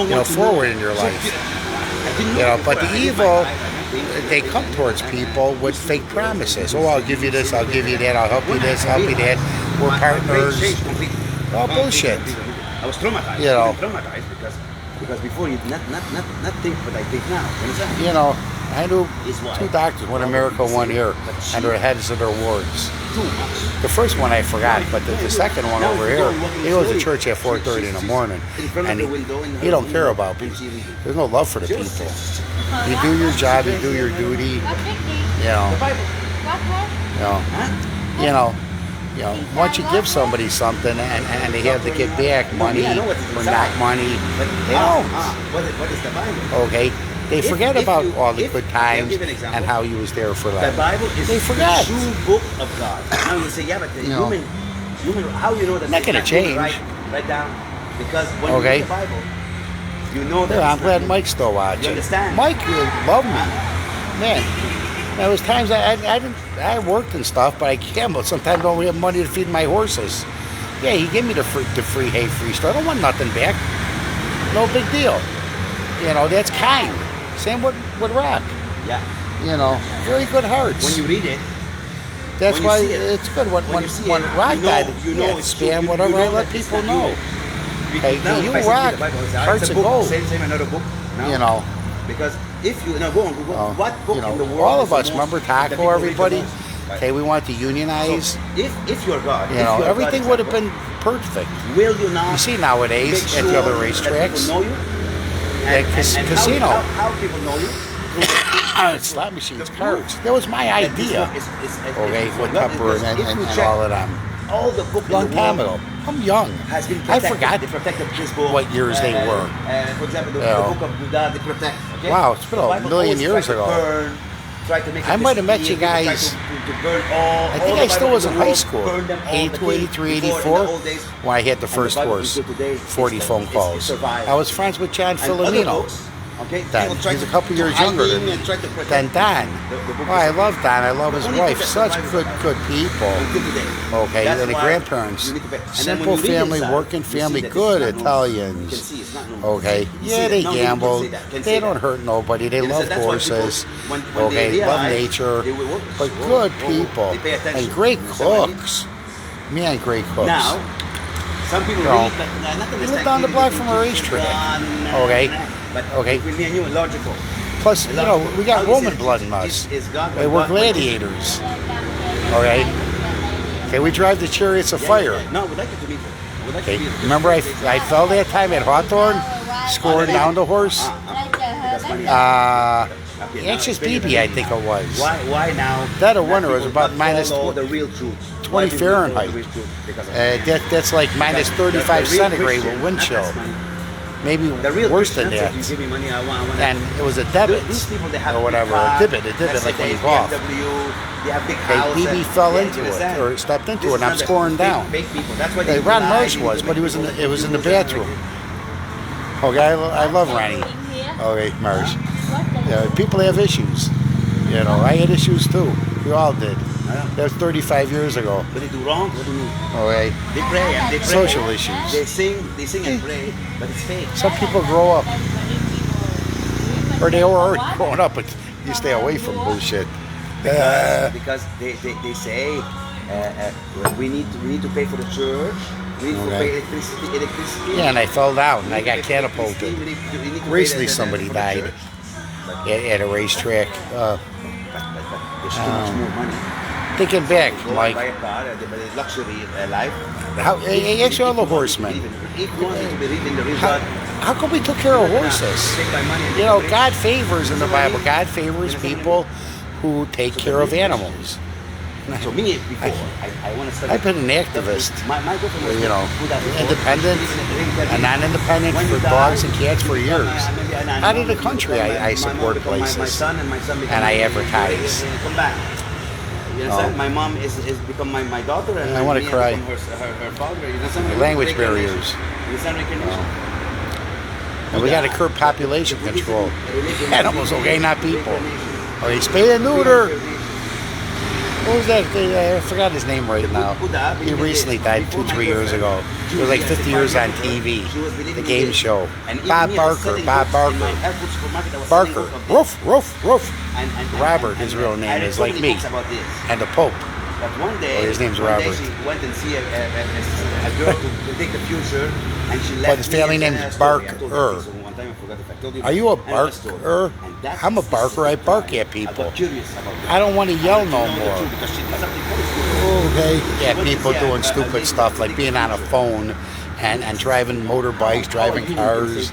you know, want to forward know. in your So life. cu- I didn't You know, before. but the I did evil, my- they come towards people with fake promises. Oh, I'll give you this, I'll give you that, I'll help you this, help you that. We're My brain partners. changed completely. All bullshit. I was traumatized. You know. Traumatized because before you not think what I think now. You understand? You know, I knew Is why. 2 doctors, one in America, one here, and they're heads of their wards. Too much. The first one I forgot, but the second one over here, he goes to church at 4:30 in the morning, and he don't care about people. There's no love for the people. You do your job, you do your duty, What did you know, What happened? you know, once you give somebody something and they have to give back money or not money, they don't. What is the Bible? Okay, they forget if about you- all the if- good I'll times give an example. and how you was there for The life. Bible is They forgot. the true book of God. Now you say, yeah, but the You know. human, how you know that? Not gonna it's human, change. Write down, because when Okay. you read the Bible, you know that. Yeah, I'm it's glad not- Mike's still watching. You understand? Mike loved me. Man, there was times I worked and stuff, but I gambled. Sometimes I don't have money to feed my horses. Yeah, he gave me the free hay free store. I don't want nothing back. No big deal. You know, that's kind. Same with rock. Yeah. You know, very good hearts. When you read it, That's when you why see it, it's good when when you see when it, rock you know- died. you know Yeah, it's spam true. whatever. You know I let that it's people not know. you. Hey, Now, you if I say rock, the Bible, it's hearts a of book, gold. same another book. No. You know. Because if you now go on Google, Oh, what book you know, in the world? all is of the us, most- remember that Taco, people read the everybody? most? Right. Okay, we want to unionize. So if you're God, You if know, you're everything God would have example, been perfect. Will you not? You see nowadays make at sure the other that racetracks, people know you? at casino. How people know you? slot machines, The cards. That was my And this idea. book is Okay, for with God, Pepper because and if you and check all of them. all the book in Long the time world ago. I'm young. has been I protected. forgot They protected this book. what years they were. For example, the Yeah. book of Buddha, they protect. Okay? Wow, it's been The a Bible million always years try to ago. burn, try to make I it might have met disappear, you people try guys- to burn all. I think all I the still Bible was in the high world, school. burn them all. 82, The 83, before, in 84, the old days, when I had the and first Bible horse. until today 40 is phone it calls. survived. I was friends with John And other Filomeno. books, okay, Then people try he's a to- couple to years hide younger him than me. and try to protect Then him. Don. The book Oh, I is- love Don. I love his The only wife. book that Such survives good is people. until today. Okay, That's and the why grandparents. you need to pay- and then Simple when you read family, inside, working you see family, that it's good not normal. Italians. You can see it's not normal. Okay, You see yeah, that- they no, you can gamble. say that, can They say don't that. hurt nobody. They You love understand? That's why people, horses. when Okay, they love realize, nature. they will work. But Whoa, good whoa, people they pay attention. and great You understand what I mean? cooks. Man, great cooks. Now, some people No. read, but not We live down the block from a racetrack. Okay. But Okay. between me and you, logical. Plus, you know, we How got is Roman it? blood in us. Is God Hey, we're God- gladiators. Okay. Okay, we drive the chariots of Yeah, fire. yeah. No, we'd like you to meet her. We'd like Okay, you to meet her. remember I fell that time at Hawthorne, scoring down the horse? Anxious BB, I think it was. Why now? That or not winter was people about not minus follow tw- the real truth. 20 Why people not follow Fahrenheit. the real truth? Because of That's like minus because 35 the real centigrade Christian, with wind not chill. that's money. Maybe The real worse than Christians, that. if you give me money, I want. And it was a debit These people, they have or whatever. big A divot like when you go off. They have big Okay, house. BB and- fell yeah, into you it understand? or stepped into This it, and I'm is not scoring the down. Fake people. That's why Hey, they Ron lie, Marsh they was, make but he was in people- the, it was in the people like bathroom. it. Okay, I love Ronnie. Okay, Marsh. Yeah, people have issues. You know, I had issues too. We all did. That was 35 years ago. What they do wrong? What do you mean? Okay, They pray and they pray. social issues. They sing and pray, but it's fake. Some people grow up, or they were already growing up, but you stay away from bullshit. Because they say we need to pay for the church. We need to Okay. pay electricity. Yeah, and I fell down and I We got need to pay catapulted. electricity, we need to pay Recently, the- somebody for the died church. at a racetrack. But there's too much more money. Thinking back, Go and Mike, buy a car, the luxury life. actually all the horsemen. If you want me to believe in the real God, How come we took care of horses? take my money and You know, take God favors in the Bible. God favors people who take care of animals. it. So me, before, I want to study. I've been an activist, My girlfriend was you know, good at it. independent and non-independent When for you die, dogs and cats for you years. become, maybe Out of the country, I support my places. son and my son become And I advertise. Come back. You understand? Oh. My mom is become my daughter, and I wanna me cry. become her father. You understand? Language Reincarnation. barriers. You understand reincarnation? And we got to curb population control. Animals, okay, not people. Oh, they spay and neuter. What was that? I forgot his name right now. He recently died 2-3 years ago. It was like 50 years on TV. The game show. Bob Barker. Bob Barker. Barker. Roof, roof, roof. Robert, his real name is like me. And the Pope. But one day, Oh, his name's one day Robert. she went and see a girl to predict the future, and she left. But his family me and name's said, "I told you Barker. this one time, I forgot if I told you Are this." you a And I told her. barker? And that's I'm a the barker. I secret bark why at people. I got curious about this. I don't want to yell no know the more. truth, because she did something very stupid. Okay. Yeah, What is people the- doing stupid stuff like being on a phone and driving motorbikes, driving cars,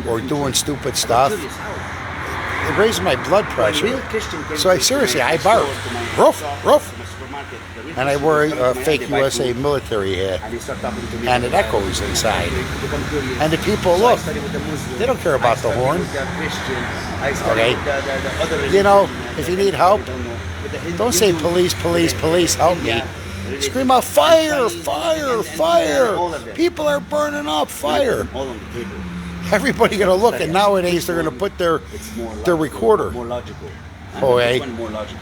or doing stupid stuff. Curious how? It raised my blood When pressure. real Christian came So I to seriously, my I store, bark. to my Roof, shop, roof. to my supermarket, the real And I Christian wear come to a my fake house, they buy USA food, military hat. and they start talking to me And it about echoes inside. become curious. And the people, So I look, study with the Muslim. they don't care about I the study horn. with the Christian. I study Okay. with the other You know, religion, if you that need they help, don't know. With the Hindu- don't say Hindu- police, police, with the police, help me. India religion, Scream out, fire, Chinese, fire, and fire. all of them. People are burning up, fire. All on the table. Everybody gonna look, and nowadays they're gonna put their It's more their logical, recorder. More logical. Oh, This eh? one more logical.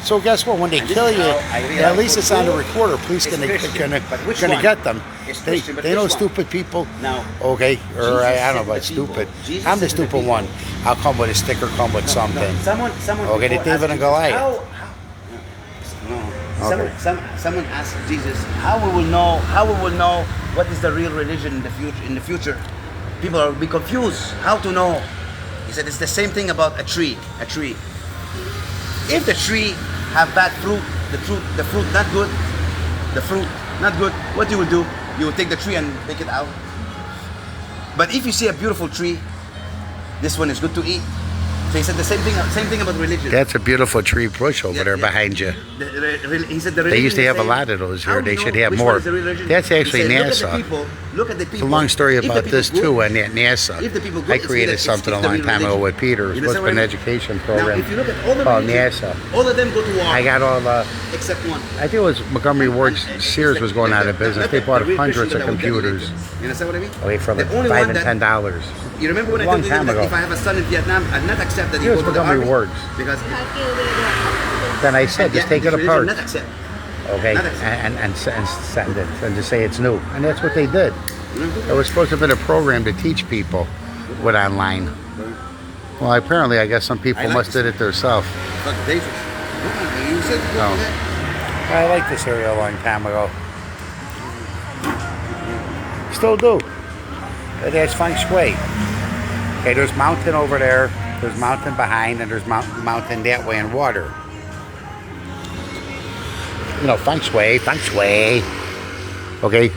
So guess what? When they And this kill is you, how I realize at least it's on the for recorder. Police it's gonna Christian, but which gonna one? get them. It's They, Christian, but they know which one? stupid people. Now, Okay, or Jesus I don't know said about the people. stupid. Jesus I'm the said the stupid people. one. I'll come with a sticker, come with something. Someone. Okay, the before David asked and Jesus, Goliath. No. Okay. Someone asked Jesus, how we will know what is the real religion in the future. People will be confused. How to know? He said it's the same thing about a tree. If the tree have bad fruit, the fruit not good, what you will do? You will take the tree and take it out. But if you see a beautiful tree, this one is good to eat. So he said the same thing about religion. That's a beautiful tree bush over there Yeah. behind you. He said the They religion used to is have a saying, lot of those how here. do They you should know have which more. one is the real religion? That's actually He said, NASA. Look at the people. It's a long story If the about people this good, too, and that NASA. if the people good, I it's created either- something a it's the long real time ago religion. with Peter. It You was understand supposed to be an what I mean? education Now, program if you look at all the called religions, NASA. all of them go to war. I got all the. Except one. I think it was Montgomery Ward Sears was going out of business. They bought The real hundreds Christian of that will tell you computers religion. You understand what I mean? away from The it, only $5 one and that- $10. You remember when I Long told you time that ago. if I have a son in Vietnam, I'd not accept that he Here's go to the Montgomery army Ward's. because Then I said, just take it religion apart. not accept. Okay, Not accept. and send it, and just say it's new. And that's what they did. You know? It was supposed to have been a program to teach people with online. Well, apparently, I guess some people I like must this. did it themselves. Fuck dangerous. You said to go No. to that. I liked this area a long time ago. Still do. It has feng shui. Okay, there's mountain over there, there's mountain behind, and there's mountain that way in water. You know, feng shui. Okay.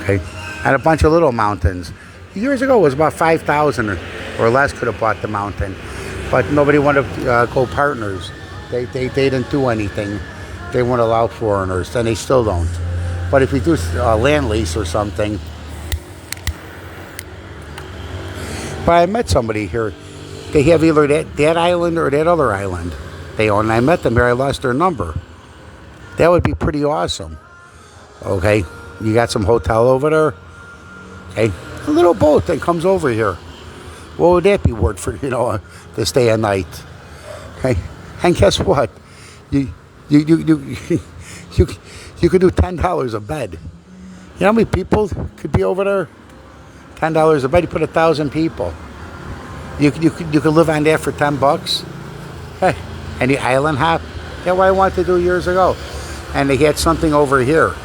Okay. And a bunch of little mountains. Years ago, it was about 5,000 or less could have bought the mountain. But nobody wanted to go partners. They didn't do anything. They wouldn't allow foreigners, and they still don't. But if you do a land lease or something. But I met somebody here. They have either that island or that other island they own. And I met them here. I lost their number. That would be pretty awesome. Okay. You got some hotel over there? Okay. A little boat that comes over here. What would that be worth for, to stay a night? Okay. And guess what? You could do $10 a bed. You know how many people could be over there? $10 a bed. You put 1,000 people. You could live on that for $10. Hey, and the island hop. That's what I wanted to do years ago. And they had something over here.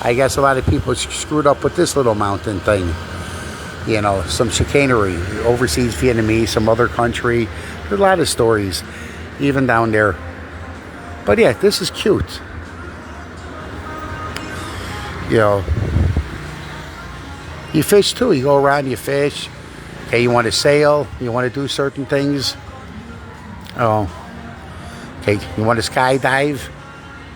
I guess a lot of people screwed up with this little mountain thing. Some chicanery, overseas Vietnamese, some other country. There's a lot of stories, even down there. But yeah, this is cute. You fish too. You go around, you fish. Okay, you want to sail. You want to do certain things. Oh. Okay, you want to skydive.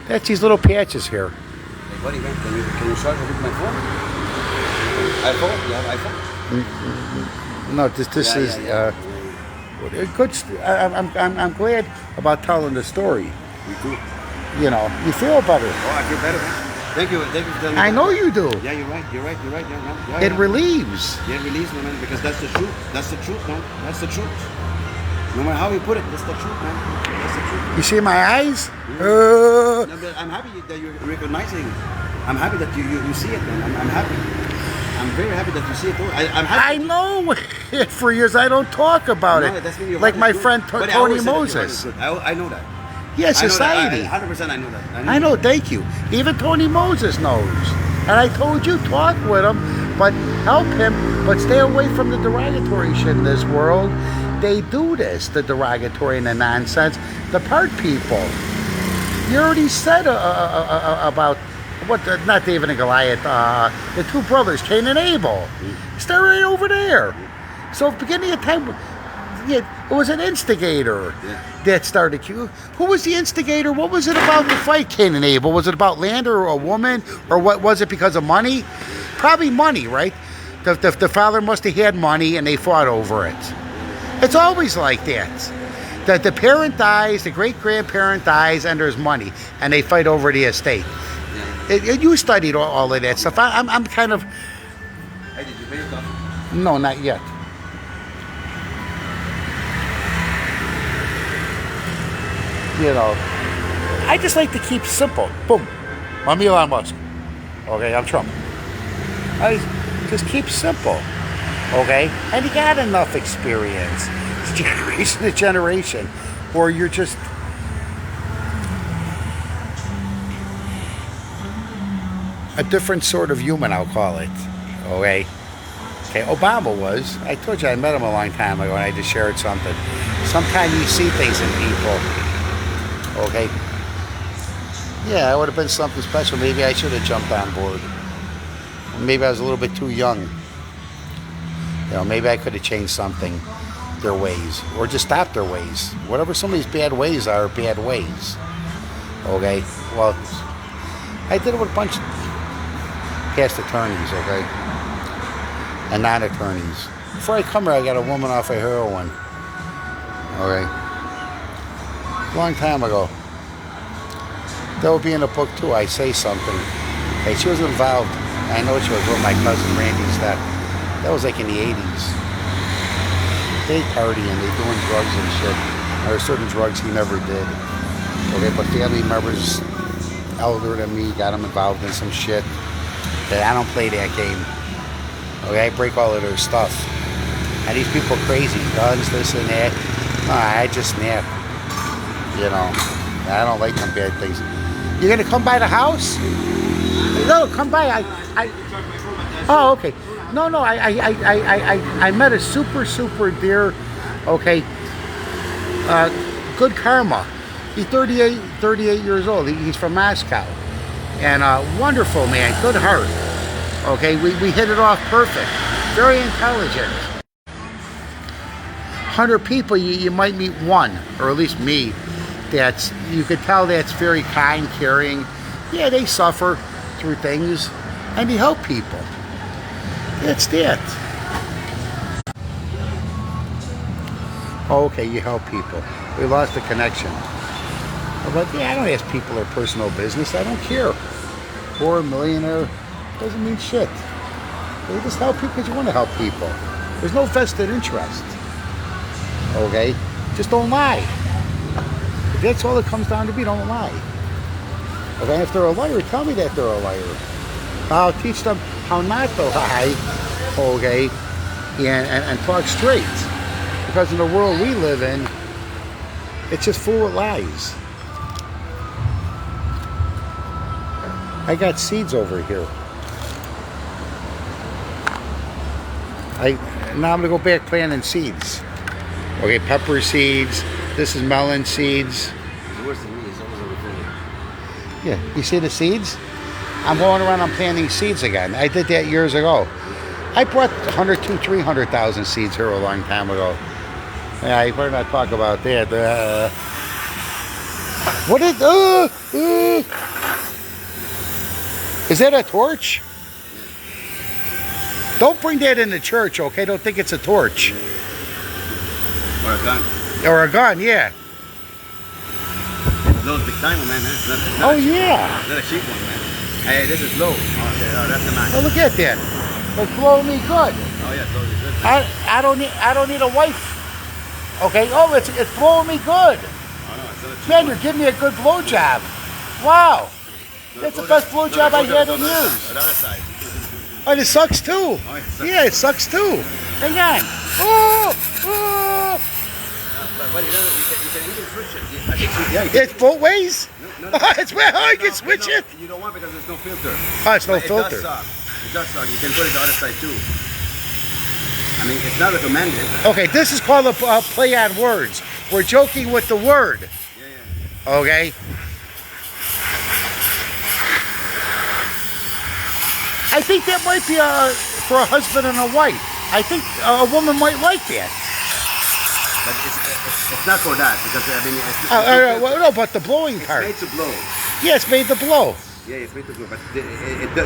That's these little patches here. Hey, buddy, man, can you charge me with my phone? iPhone? You have iPhone? No, this Yeah, is yeah. good. I'm glad about telling the story. Me too. You feel better. Oh, I feel better, man. Thank you for telling me. I that. know you do. Yeah, you're right. Yeah, It relieves. Yeah, release me, man, because that's the truth. That's the truth, man. That's the truth. No matter how you put it, that's the truth, man. That's the truth. You see my eyes? No, but I'm happy that you're recognizing. I'm happy that you see it, man. I'm happy. I'm very happy that you see it too. I'm I happy. know. For years I don't talk about No, it. that's when your Like heart my is good. friend But I Tony always said that your heart Moses. is good. I know that. Yeah, I know that. society. 100% I know that. I know, thank you. Even Tony Moses knows. And I told you, talk with him, but help him, but stay away from the derogatory shit in this world. They do this, the derogatory and the nonsense. The part people. You already said about, not David and Goliath, the two brothers, Cain and Abel. Stay right over there. So beginning of time, it was an instigator that started. Who was the instigator? What was it about the fight, Cain and Abel? Was it about land or a woman? Or what was it because of money? Probably money, right? The father must have had money and they fought over it. It's always like that. The parent dies, the great-grandparent dies, and there's money. And they fight over the estate. You studied all of that stuff. I'm kind of... Hey, did you pay your coffee? No, not yet. You know, I just like to keep simple. Boom. I'm Elon Musk. Okay, I'm Trump. I just keep simple. Okay? And you got enough experience. It's generation to generation. Or you're just... a different sort of human, I'll call it. Okay? Okay, Obama was. I told you I met him a long time ago and I just shared something. Sometimes you see things in people. Okay? Yeah, it would have been something special. Maybe I should have jumped on board. Maybe I was a little bit too young. You know, maybe I could have changed something, their ways, or just stopped their ways. Whatever somebody's bad ways are, bad ways. Okay? Well, I did it with a bunch of past attorneys, okay? And non-attorneys. Before I come here, I got a woman off of heroin. Okay? Long time ago. That would be in the book too. I say something. Hey, she was involved. I know she was with my cousin Randy's death. That was like in the 80s. They partying, they doing drugs and shit. There are certain drugs he never did. Okay, but family members elder than me got him involved in some shit. Okay, I don't play that game. Okay, I break all of their stuff. And these people crazy, guns, this and that. No, I just snap. You know, I don't like them bad things. You're gonna come by the house? No, come by. Oh, okay. No, I met a super dear, okay, good karma. He's 38 years old. He's from Moscow. And wonderful man, good heart. Okay, we hit it off perfect. Very intelligent. 100 people, you might meet one, or at least me, that's, you could tell that's very kind, caring. Yeah, they suffer through things, and they help people. That's it. Oh, okay, you help people. We lost the connection. But yeah, I don't ask people their personal business. I don't care. Poor, millionaire, doesn't mean shit. You just help people because you want to help people. There's no vested interest. Okay? Just don't lie. If that's all it comes down to be, don't lie. Okay? If they're a liar, tell me that they're a liar. I'll teach them how not to lie. Okay? And talk straight. Because in the world we live in, it's just full of lies. I got seeds over here. Now I'm gonna go back planting seeds. Okay, pepper seeds. This is melon seeds. It's worse than me. It's always everything. Yeah, you see the seeds? I'm going around, I'm planting seeds again. I did that years ago. I brought 100 to 300,000 seeds here a long time ago. Yeah, you better not talk about that. What is? Is that a torch? Don't bring that in the church, okay? Don't think it's a torch. Or a gun. Or a gun, yeah. It blows big time, man. It's not Oh, yeah. It's not a cheap one, man. Hey, this is low. Oh, okay, that's a nice. Oh, look at that. It's blowing me good. Oh, yeah, totally good. I don't need a wife. Okay. Oh, it's blowing me good. Oh, no, it's not a cheap Man, one. you're giving me a good blowjob. Wow. That's the best blowjob I had in years. The other side. Oh, it sucks too. Oh, it sucks. Yeah, it sucks too. Hang on. Oh. But you can switch it. I think yeah, It's both ways? No. It's where I can switch it. You don't want because there's no filter. Oh, it's no But filter. It does suck. You can put it the other side too. I mean, it's not recommended. Okay, this is called a play on words. We're joking with the word. Yeah. Okay? I think that might be for a husband and a wife. I think a woman might like that. But it's not for that because I mean, Well, no, but the blowing part. it's made to blow. Yeah, it's made to blow. Yeah, it's made to blow, but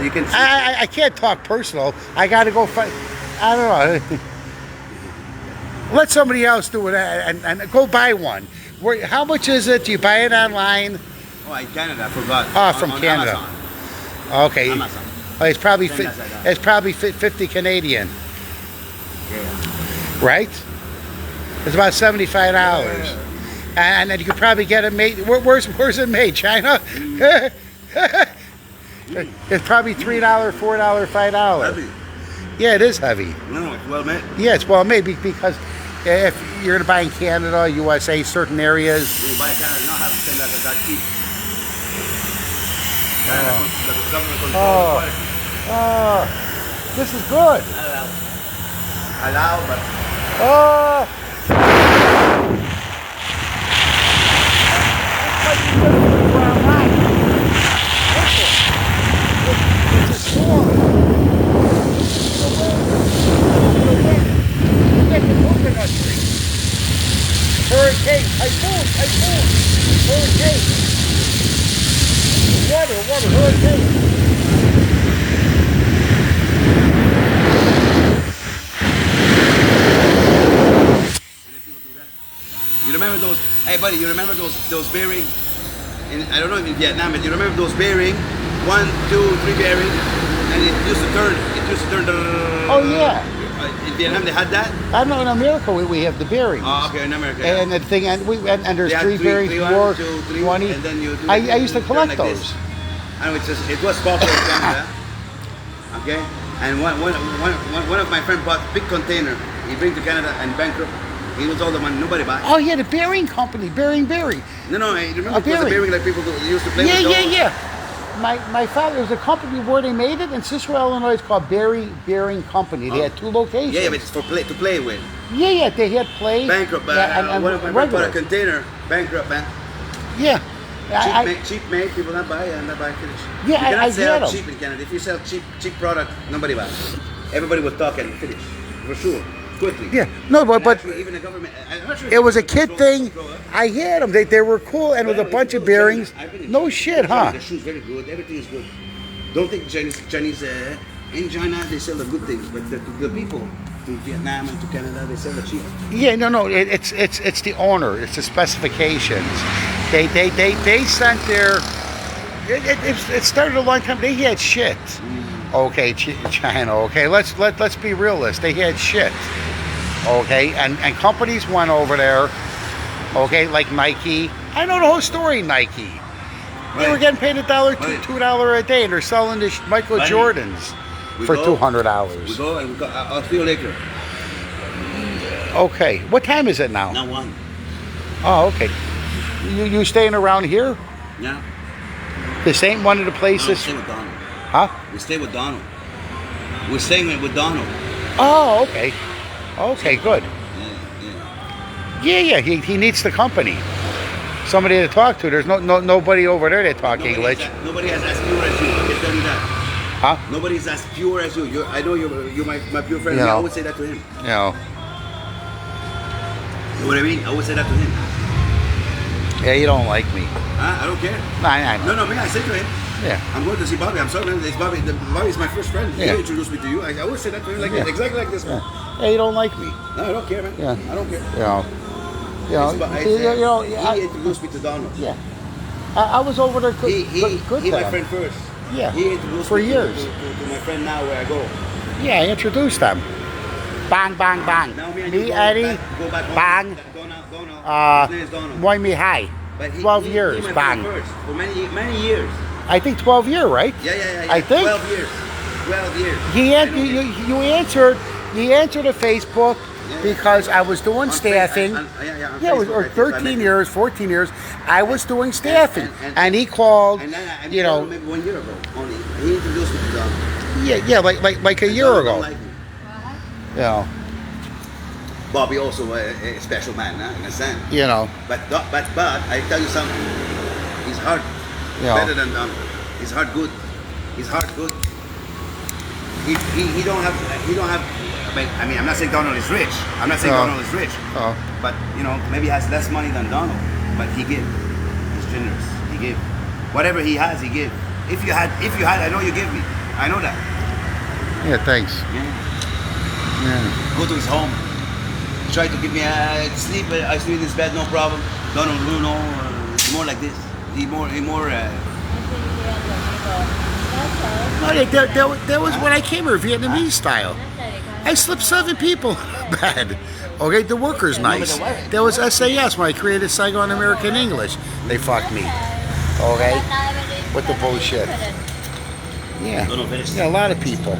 you can. I can't talk personal. I got to go find. I don't know. Let somebody else do it and go buy one. How much is it? Do you buy it online? Oh, in Canada, I forgot. Oh, from on Canada. Amazon. Okay. Amazon. Oh, it's probably Same as I got. it's probably 50 Canadian, Yeah. right? It's about $75. And then you could probably get it made. Where's it made? China? It's probably $3, $4, $5. Heavy. Yeah, it is heavy. No, it's well made. Yeah, it's well made because if you're gonna buy in Canada, USA, certain areas. When you buy Canada, you don't have to send that cheap. Oh, this is good. Allow, but Oh. Hurricane, typhoon, hurricane. Water, hurricane. you remember those? Hey, buddy, you remember those bearing? I don't know if in Vietnam, but you remember those bearing? 1, 2, 3 bearing, and it used to turn. Oh yeah. In Vietnam, they had that. I know in America we have the bearings. Oh, okay, in America. And the thing, and there's They had three bearings, 3, 4, 1, 2, 3, 20. and then you do I it, used to you collect turn like those. this. And it was popular in Canada. Okay, and one of my friends bought a big container. He bring to Canada and bankrupt. He was all the money. Nobody bought. Oh yeah, the bearing company, Bearing. No, you remember A it was the bearing. bearing like people used to play with. Yeah. My father, there was a company where they made it in Cicero, Illinois. It's called Bearing Company. They had 2 locations. Yeah, but it's for to play with. Yeah, they had play. Bankrupt. and One of my friends bought a regular. container. Bankrupt, man. Yeah. Cheap made. People not buy and not buy finish. Yeah, you cannot I sell get 'em. cheap in Canada. If you sell cheap product, nobody buys. Everybody will talk and finish for sure, quickly. Yeah. No, but Actually, even the government. I'm not sure it was a kid control thing. it. I had them. They were cool, and it was a bunch of bearings. No shit, huh? The shoes very good. Everything is good. Don't think Chinese in China they sell the good things, but the people to Vietnam and to Canada they sell the cheap. Yeah, no. It's the owner. It's the specifications. They sent their. It started a long time. They had shit. Okay, China. Okay, let's be realistic. They had shit. Okay, and companies went over there. Okay, like Nike. I know the whole story. Nike. They were getting paid $1, $2 a day, and they're selling the Michael Buddy, Jordans we for go- $200. We go and we go. I'll see you later. Okay, what time is it now? Now 1. Oh, okay. You staying around here? Yeah. This ain't one of the No, we places. stay with Donald. Huh? We stay with Donald. We're staying with Donald. Oh, okay. Okay, good. Yeah. Yeah. He needs the company. Somebody to talk to. There's nobody over there that talk English. Nobody has as pure as you. I can tell you that. Huh? Nobody's as pure as you. I know you're my pure friend. Yeah. I always say that to him. You know. You know what I mean? I always say that to him. Yeah, you don't like me. Huh? I don't care. I know. No, me. I say to him. Yeah. I'm going to see Bobby. I'm sorry, man. It's Bobby. Bobby is my first friend. Yeah. He introduced me to you. I always say that to him like Yeah. this, exactly like this, man. Yeah. Yeah, you don't like me. No, I don't care, man. Yeah. I don't care. You know. You know. He introduced me to Donald. Yeah. I was over there. Good He my time. friend first. Yeah. He introduced For me years. to my friend now where I go. Yeah, I introduced them. Bang, bang, bang. Now me and you Me, go Eddie. go back home. Bang. Donald. His name is Donald. Moi me hi. But 12 years. my Bang. friend first for many years. I think 12 year, right? Yeah. I think. 12 years. 12 years. You answered. You answered a Facebook Yeah. because I was doing On staffing. on Yeah, it was, Facebook, or I think, I 13 met years, 14 years. I was doing staffing, and- and he called. And then I You know, maybe 1 year ago only. He introduced me to Donald. yeah, like a year Donald ago. don't like me. You know, Bobby also a special man, in a sense. you know, But I tell you something. He's hard. Yeah. Better than Donald. He's hard good. He's hard good. He don't have. I mean, I'm not saying Donald is rich. I'm not saying No. Donald is rich. Oh. But maybe he has less money than Donald. But he give. He's generous. He give. Whatever he has, he give. If you had, I know you give me. I know that. yeah, thanks. Yeah. Yeah. Go to his home. Try to give me sleep. I sleep in his bed, no problem. Donald Bruno, it's more like this. He more. No, that was when I came here, Vietnamese style. I slept 7 people in bed. Okay, the worker's nice. That was SAS when I created Saigon American English. They fucked me. Okay? With the bullshit. Yeah. Yeah, a lot of people.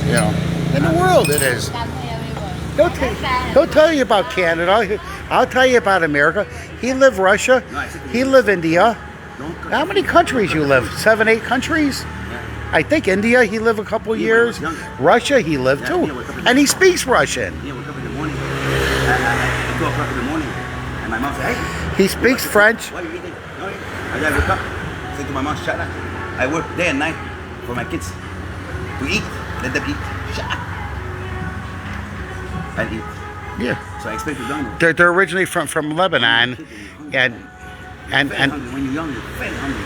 You know. In the world it is. He'll tell you about Canada. I'll tell you about America. He lived Russia. He lived India. How many countries you live? 7, 8 countries? I think India, he lived a couple years. Russia, he lived too. And he speaks Russian. Yeah, woke up in the morning. At 2 o'clock in the morning. And my mom said, hey. He speaks French. What are you eating? No, I woke up. I said to my mom, shut up. I work day and night for my kids. To eat. Let them eat. Shut up. And eat. Yeah. So I expect you to They're originally from Lebanon. And when you're young, you're very hungry.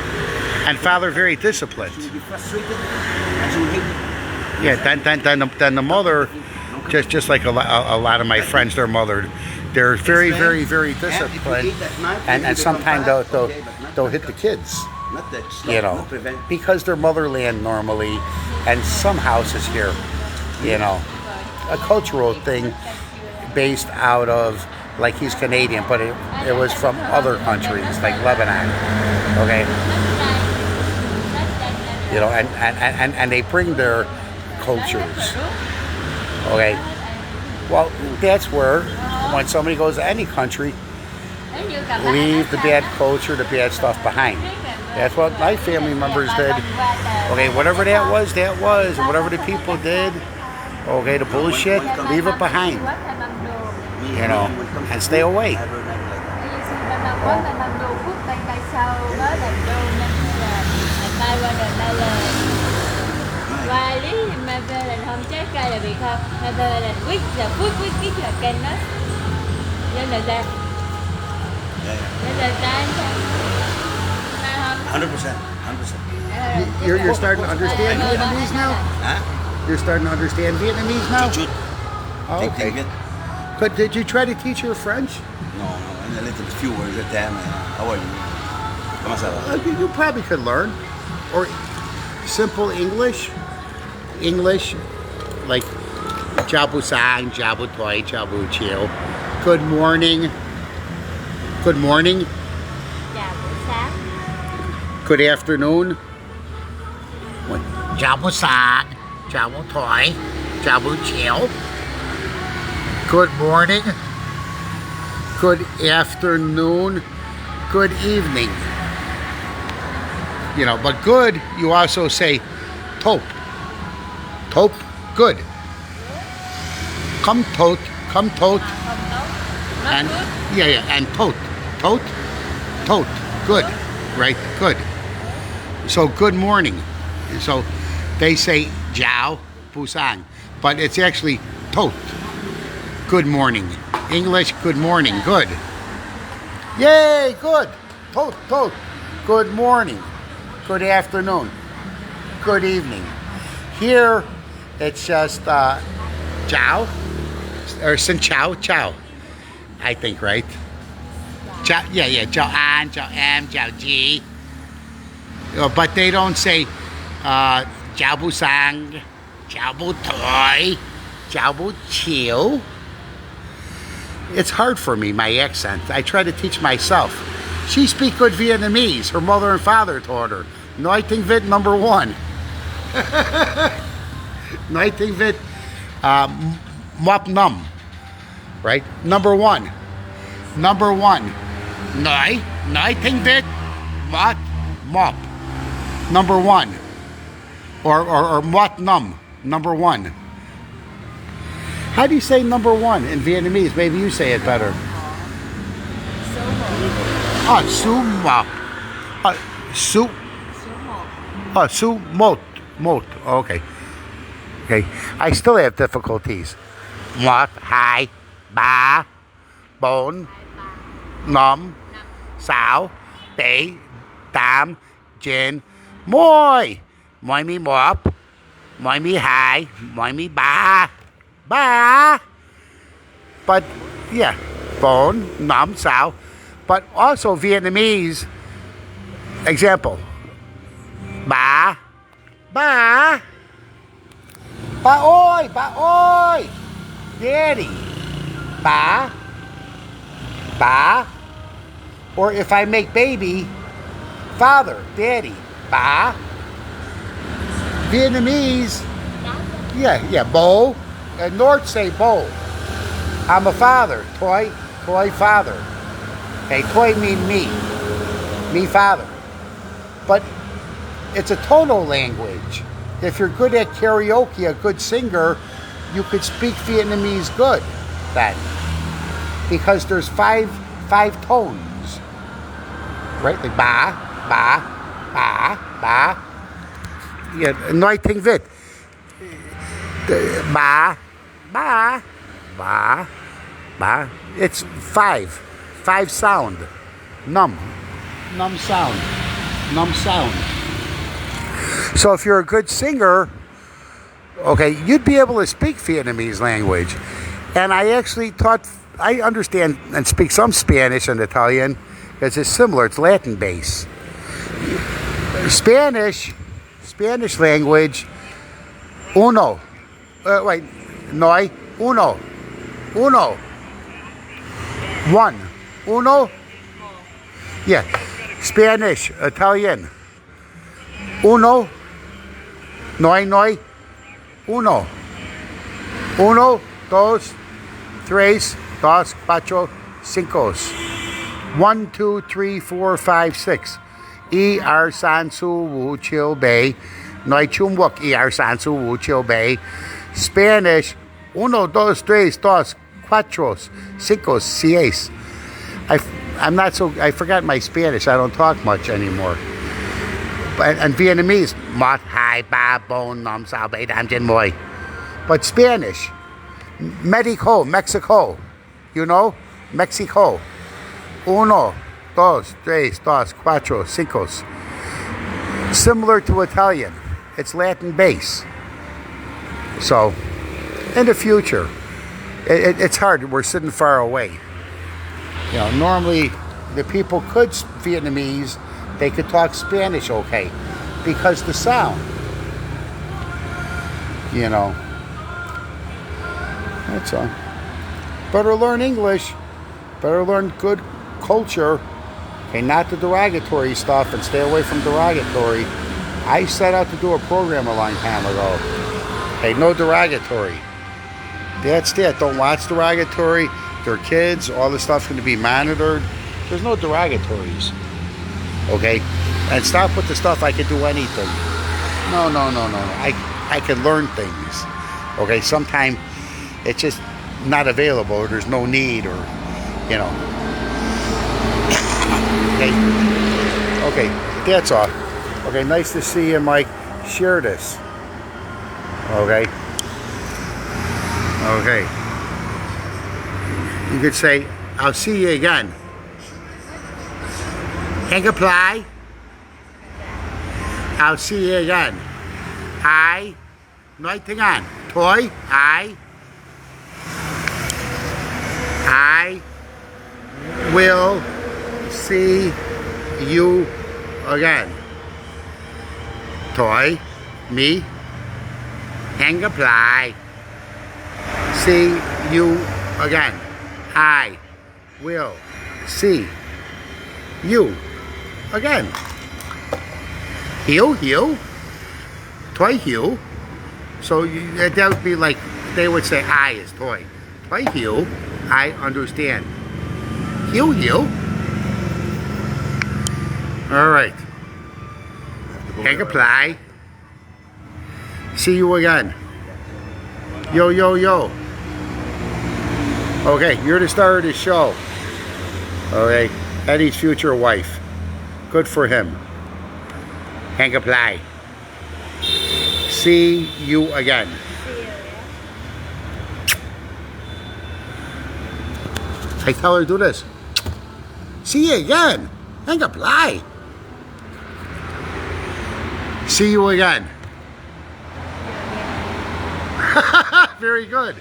father very disciplined. You'll be frustrated. And you'll hate. Yeah, then the mother, just like a lot of my friends, their mother, they're very, very, very disciplined, and sometimes they'll hit the kids, you know, because they're motherland normally, and some houses here, you know, a cultural thing based out of, like, he's Canadian, but it was from other countries like Lebanon, okay, you know, and they bring their cultures. Okay. Well, that's where when somebody goes to any country, leave the bad culture, the bad stuff behind. That's what my family members did. Okay, whatever that was, and whatever the people did, okay, the bullshit, leave it behind. You know, and stay away. Và lý mà về là không trái cây là bị không, mà về là quýt là quýt là ken đó, nên là ra, nên là ra 100%. You're starting to understand Vietnamese now? Huh? You're starting to understand Vietnamese now? Oh, okay. But did you try to teach her French? No, a little few words at them. How are you? Comment ça va? You probably could learn, or simple English, like Jabu Sang, Jabu Toi, Jabu Chill. Good morning. Good morning. chào buổi sáng. Good afternoon. Jabu Sang, Jabu Toi, Jabu Chill. Good morning. Good afternoon. Good evening. You know, but good, you also say top. Top, good. Come tot, Không tốt. and and tot, good, right? Good. So good morning. So they say Jiao Busan, but it's actually tot. Good morning. English, good morning, good. Yay, good. Tot. Good morning. Good afternoon. Good evening. Here, it's just Ciao or Sin Ciao. I think, right? Ciao, yeah. Ciao An, Ciao Am, Ciao Ji. But they don't say Ciao Bu Sang, Ciao Bu Toi, Ciao Bu Chiu. It's hard for me, my accent. I try to teach myself. She speaks good Vietnamese. Her mother and father taught her. Nói tiếng Việt number 1. Nói tiếng Việt mop num. Right? Number 1. Nói tiếng Việt mop. Number 1. Or mop num. Number 1. How do you say number 1 in Vietnamese? Maybe you say it better. Su mot. Okay. I still have difficulties. Một, hai, ba, bốn, năm, sáu, bảy, tám, chín, mười. Mười mi một, mười mi hai, mười mi ba. But yeah, bốn, năm, sáu. But also Vietnamese, example, ba, Ba-oy! Ba-oy! Daddy. Ba. Ba. Or if I make baby, father, daddy. Ba. Vietnamese, yeah, bo. North say bo. I'm a father. Toi father. Okay, toi mean me father. But it's a tonal language. If you're good at karaoke, a good singer, you could speak Vietnamese good then. Because there's five tones. Right? Like ba, ba, ba, ba. Yeah, nói tiếng Việt. Ba, ba, ba, ba. It's five sound. Num sound. So if you're a good singer, okay, you'd be able to speak Vietnamese language. And I understand and speak some Spanish and Italian because it's similar. It's Latin based. Spanish language. Uno. Noi. Uno. One. Uno. Yeah. Spanish. Italian. Uno. Noi. Uno. Uno, dos, tres, dos, cuatro, cinco. 1, 2, 3, 4, 5, 6. Er san su wu chiu bei. Noi chum wok san su wu chiu bei. Spanish. 1, 2, 3, 4, 5, 6. I forgot my Spanish. I don't talk much anymore. And Vietnamese. Mot hai ba bon nom sao bei dam jen moi. But Spanish. Mexico. You know? Mexico. 1, 2, 3, 4, 5, 6. Similar to Italian. It's Latin base. So, in the future, it's hard. We're sitting far away. You know, normally the people could Vietnamese, they could talk Spanish okay because the sound. You know. That's all. Better learn English. Better learn good culture. Okay, not the derogatory stuff, and stay away from derogatory. I set out to do a program a long time ago. Hey, no derogatory. That's it. Don't watch derogatory. They're kids. All this stuff's going to be monitored. There's no derogatories. Okay? And stop with the stuff I can do anything. No. I can learn things. Okay? Sometimes it's just not available, or there's no need, or, you know. Okay, that's all. Okay, nice to see you, Mike. Share this. Okay. You could say, I'll see you again. Hang apply. I'll see you again. Nói tiếng Anh. Thôi, I will see you again. Thôi, me. Hang apply. See you again. I will see you again. Hiểu. Thôi hiểu. So that would be like, they would say I is toy. Thôi hiểu. I understand. Hiểu. All right. Hang apply. See you again. Yo. Okay, you're the star of the show. Okay, Eddie's future wife. Good for him. Hang apply. See you again. I tell her to do this. See you again. Hang apply. See you again. Very good.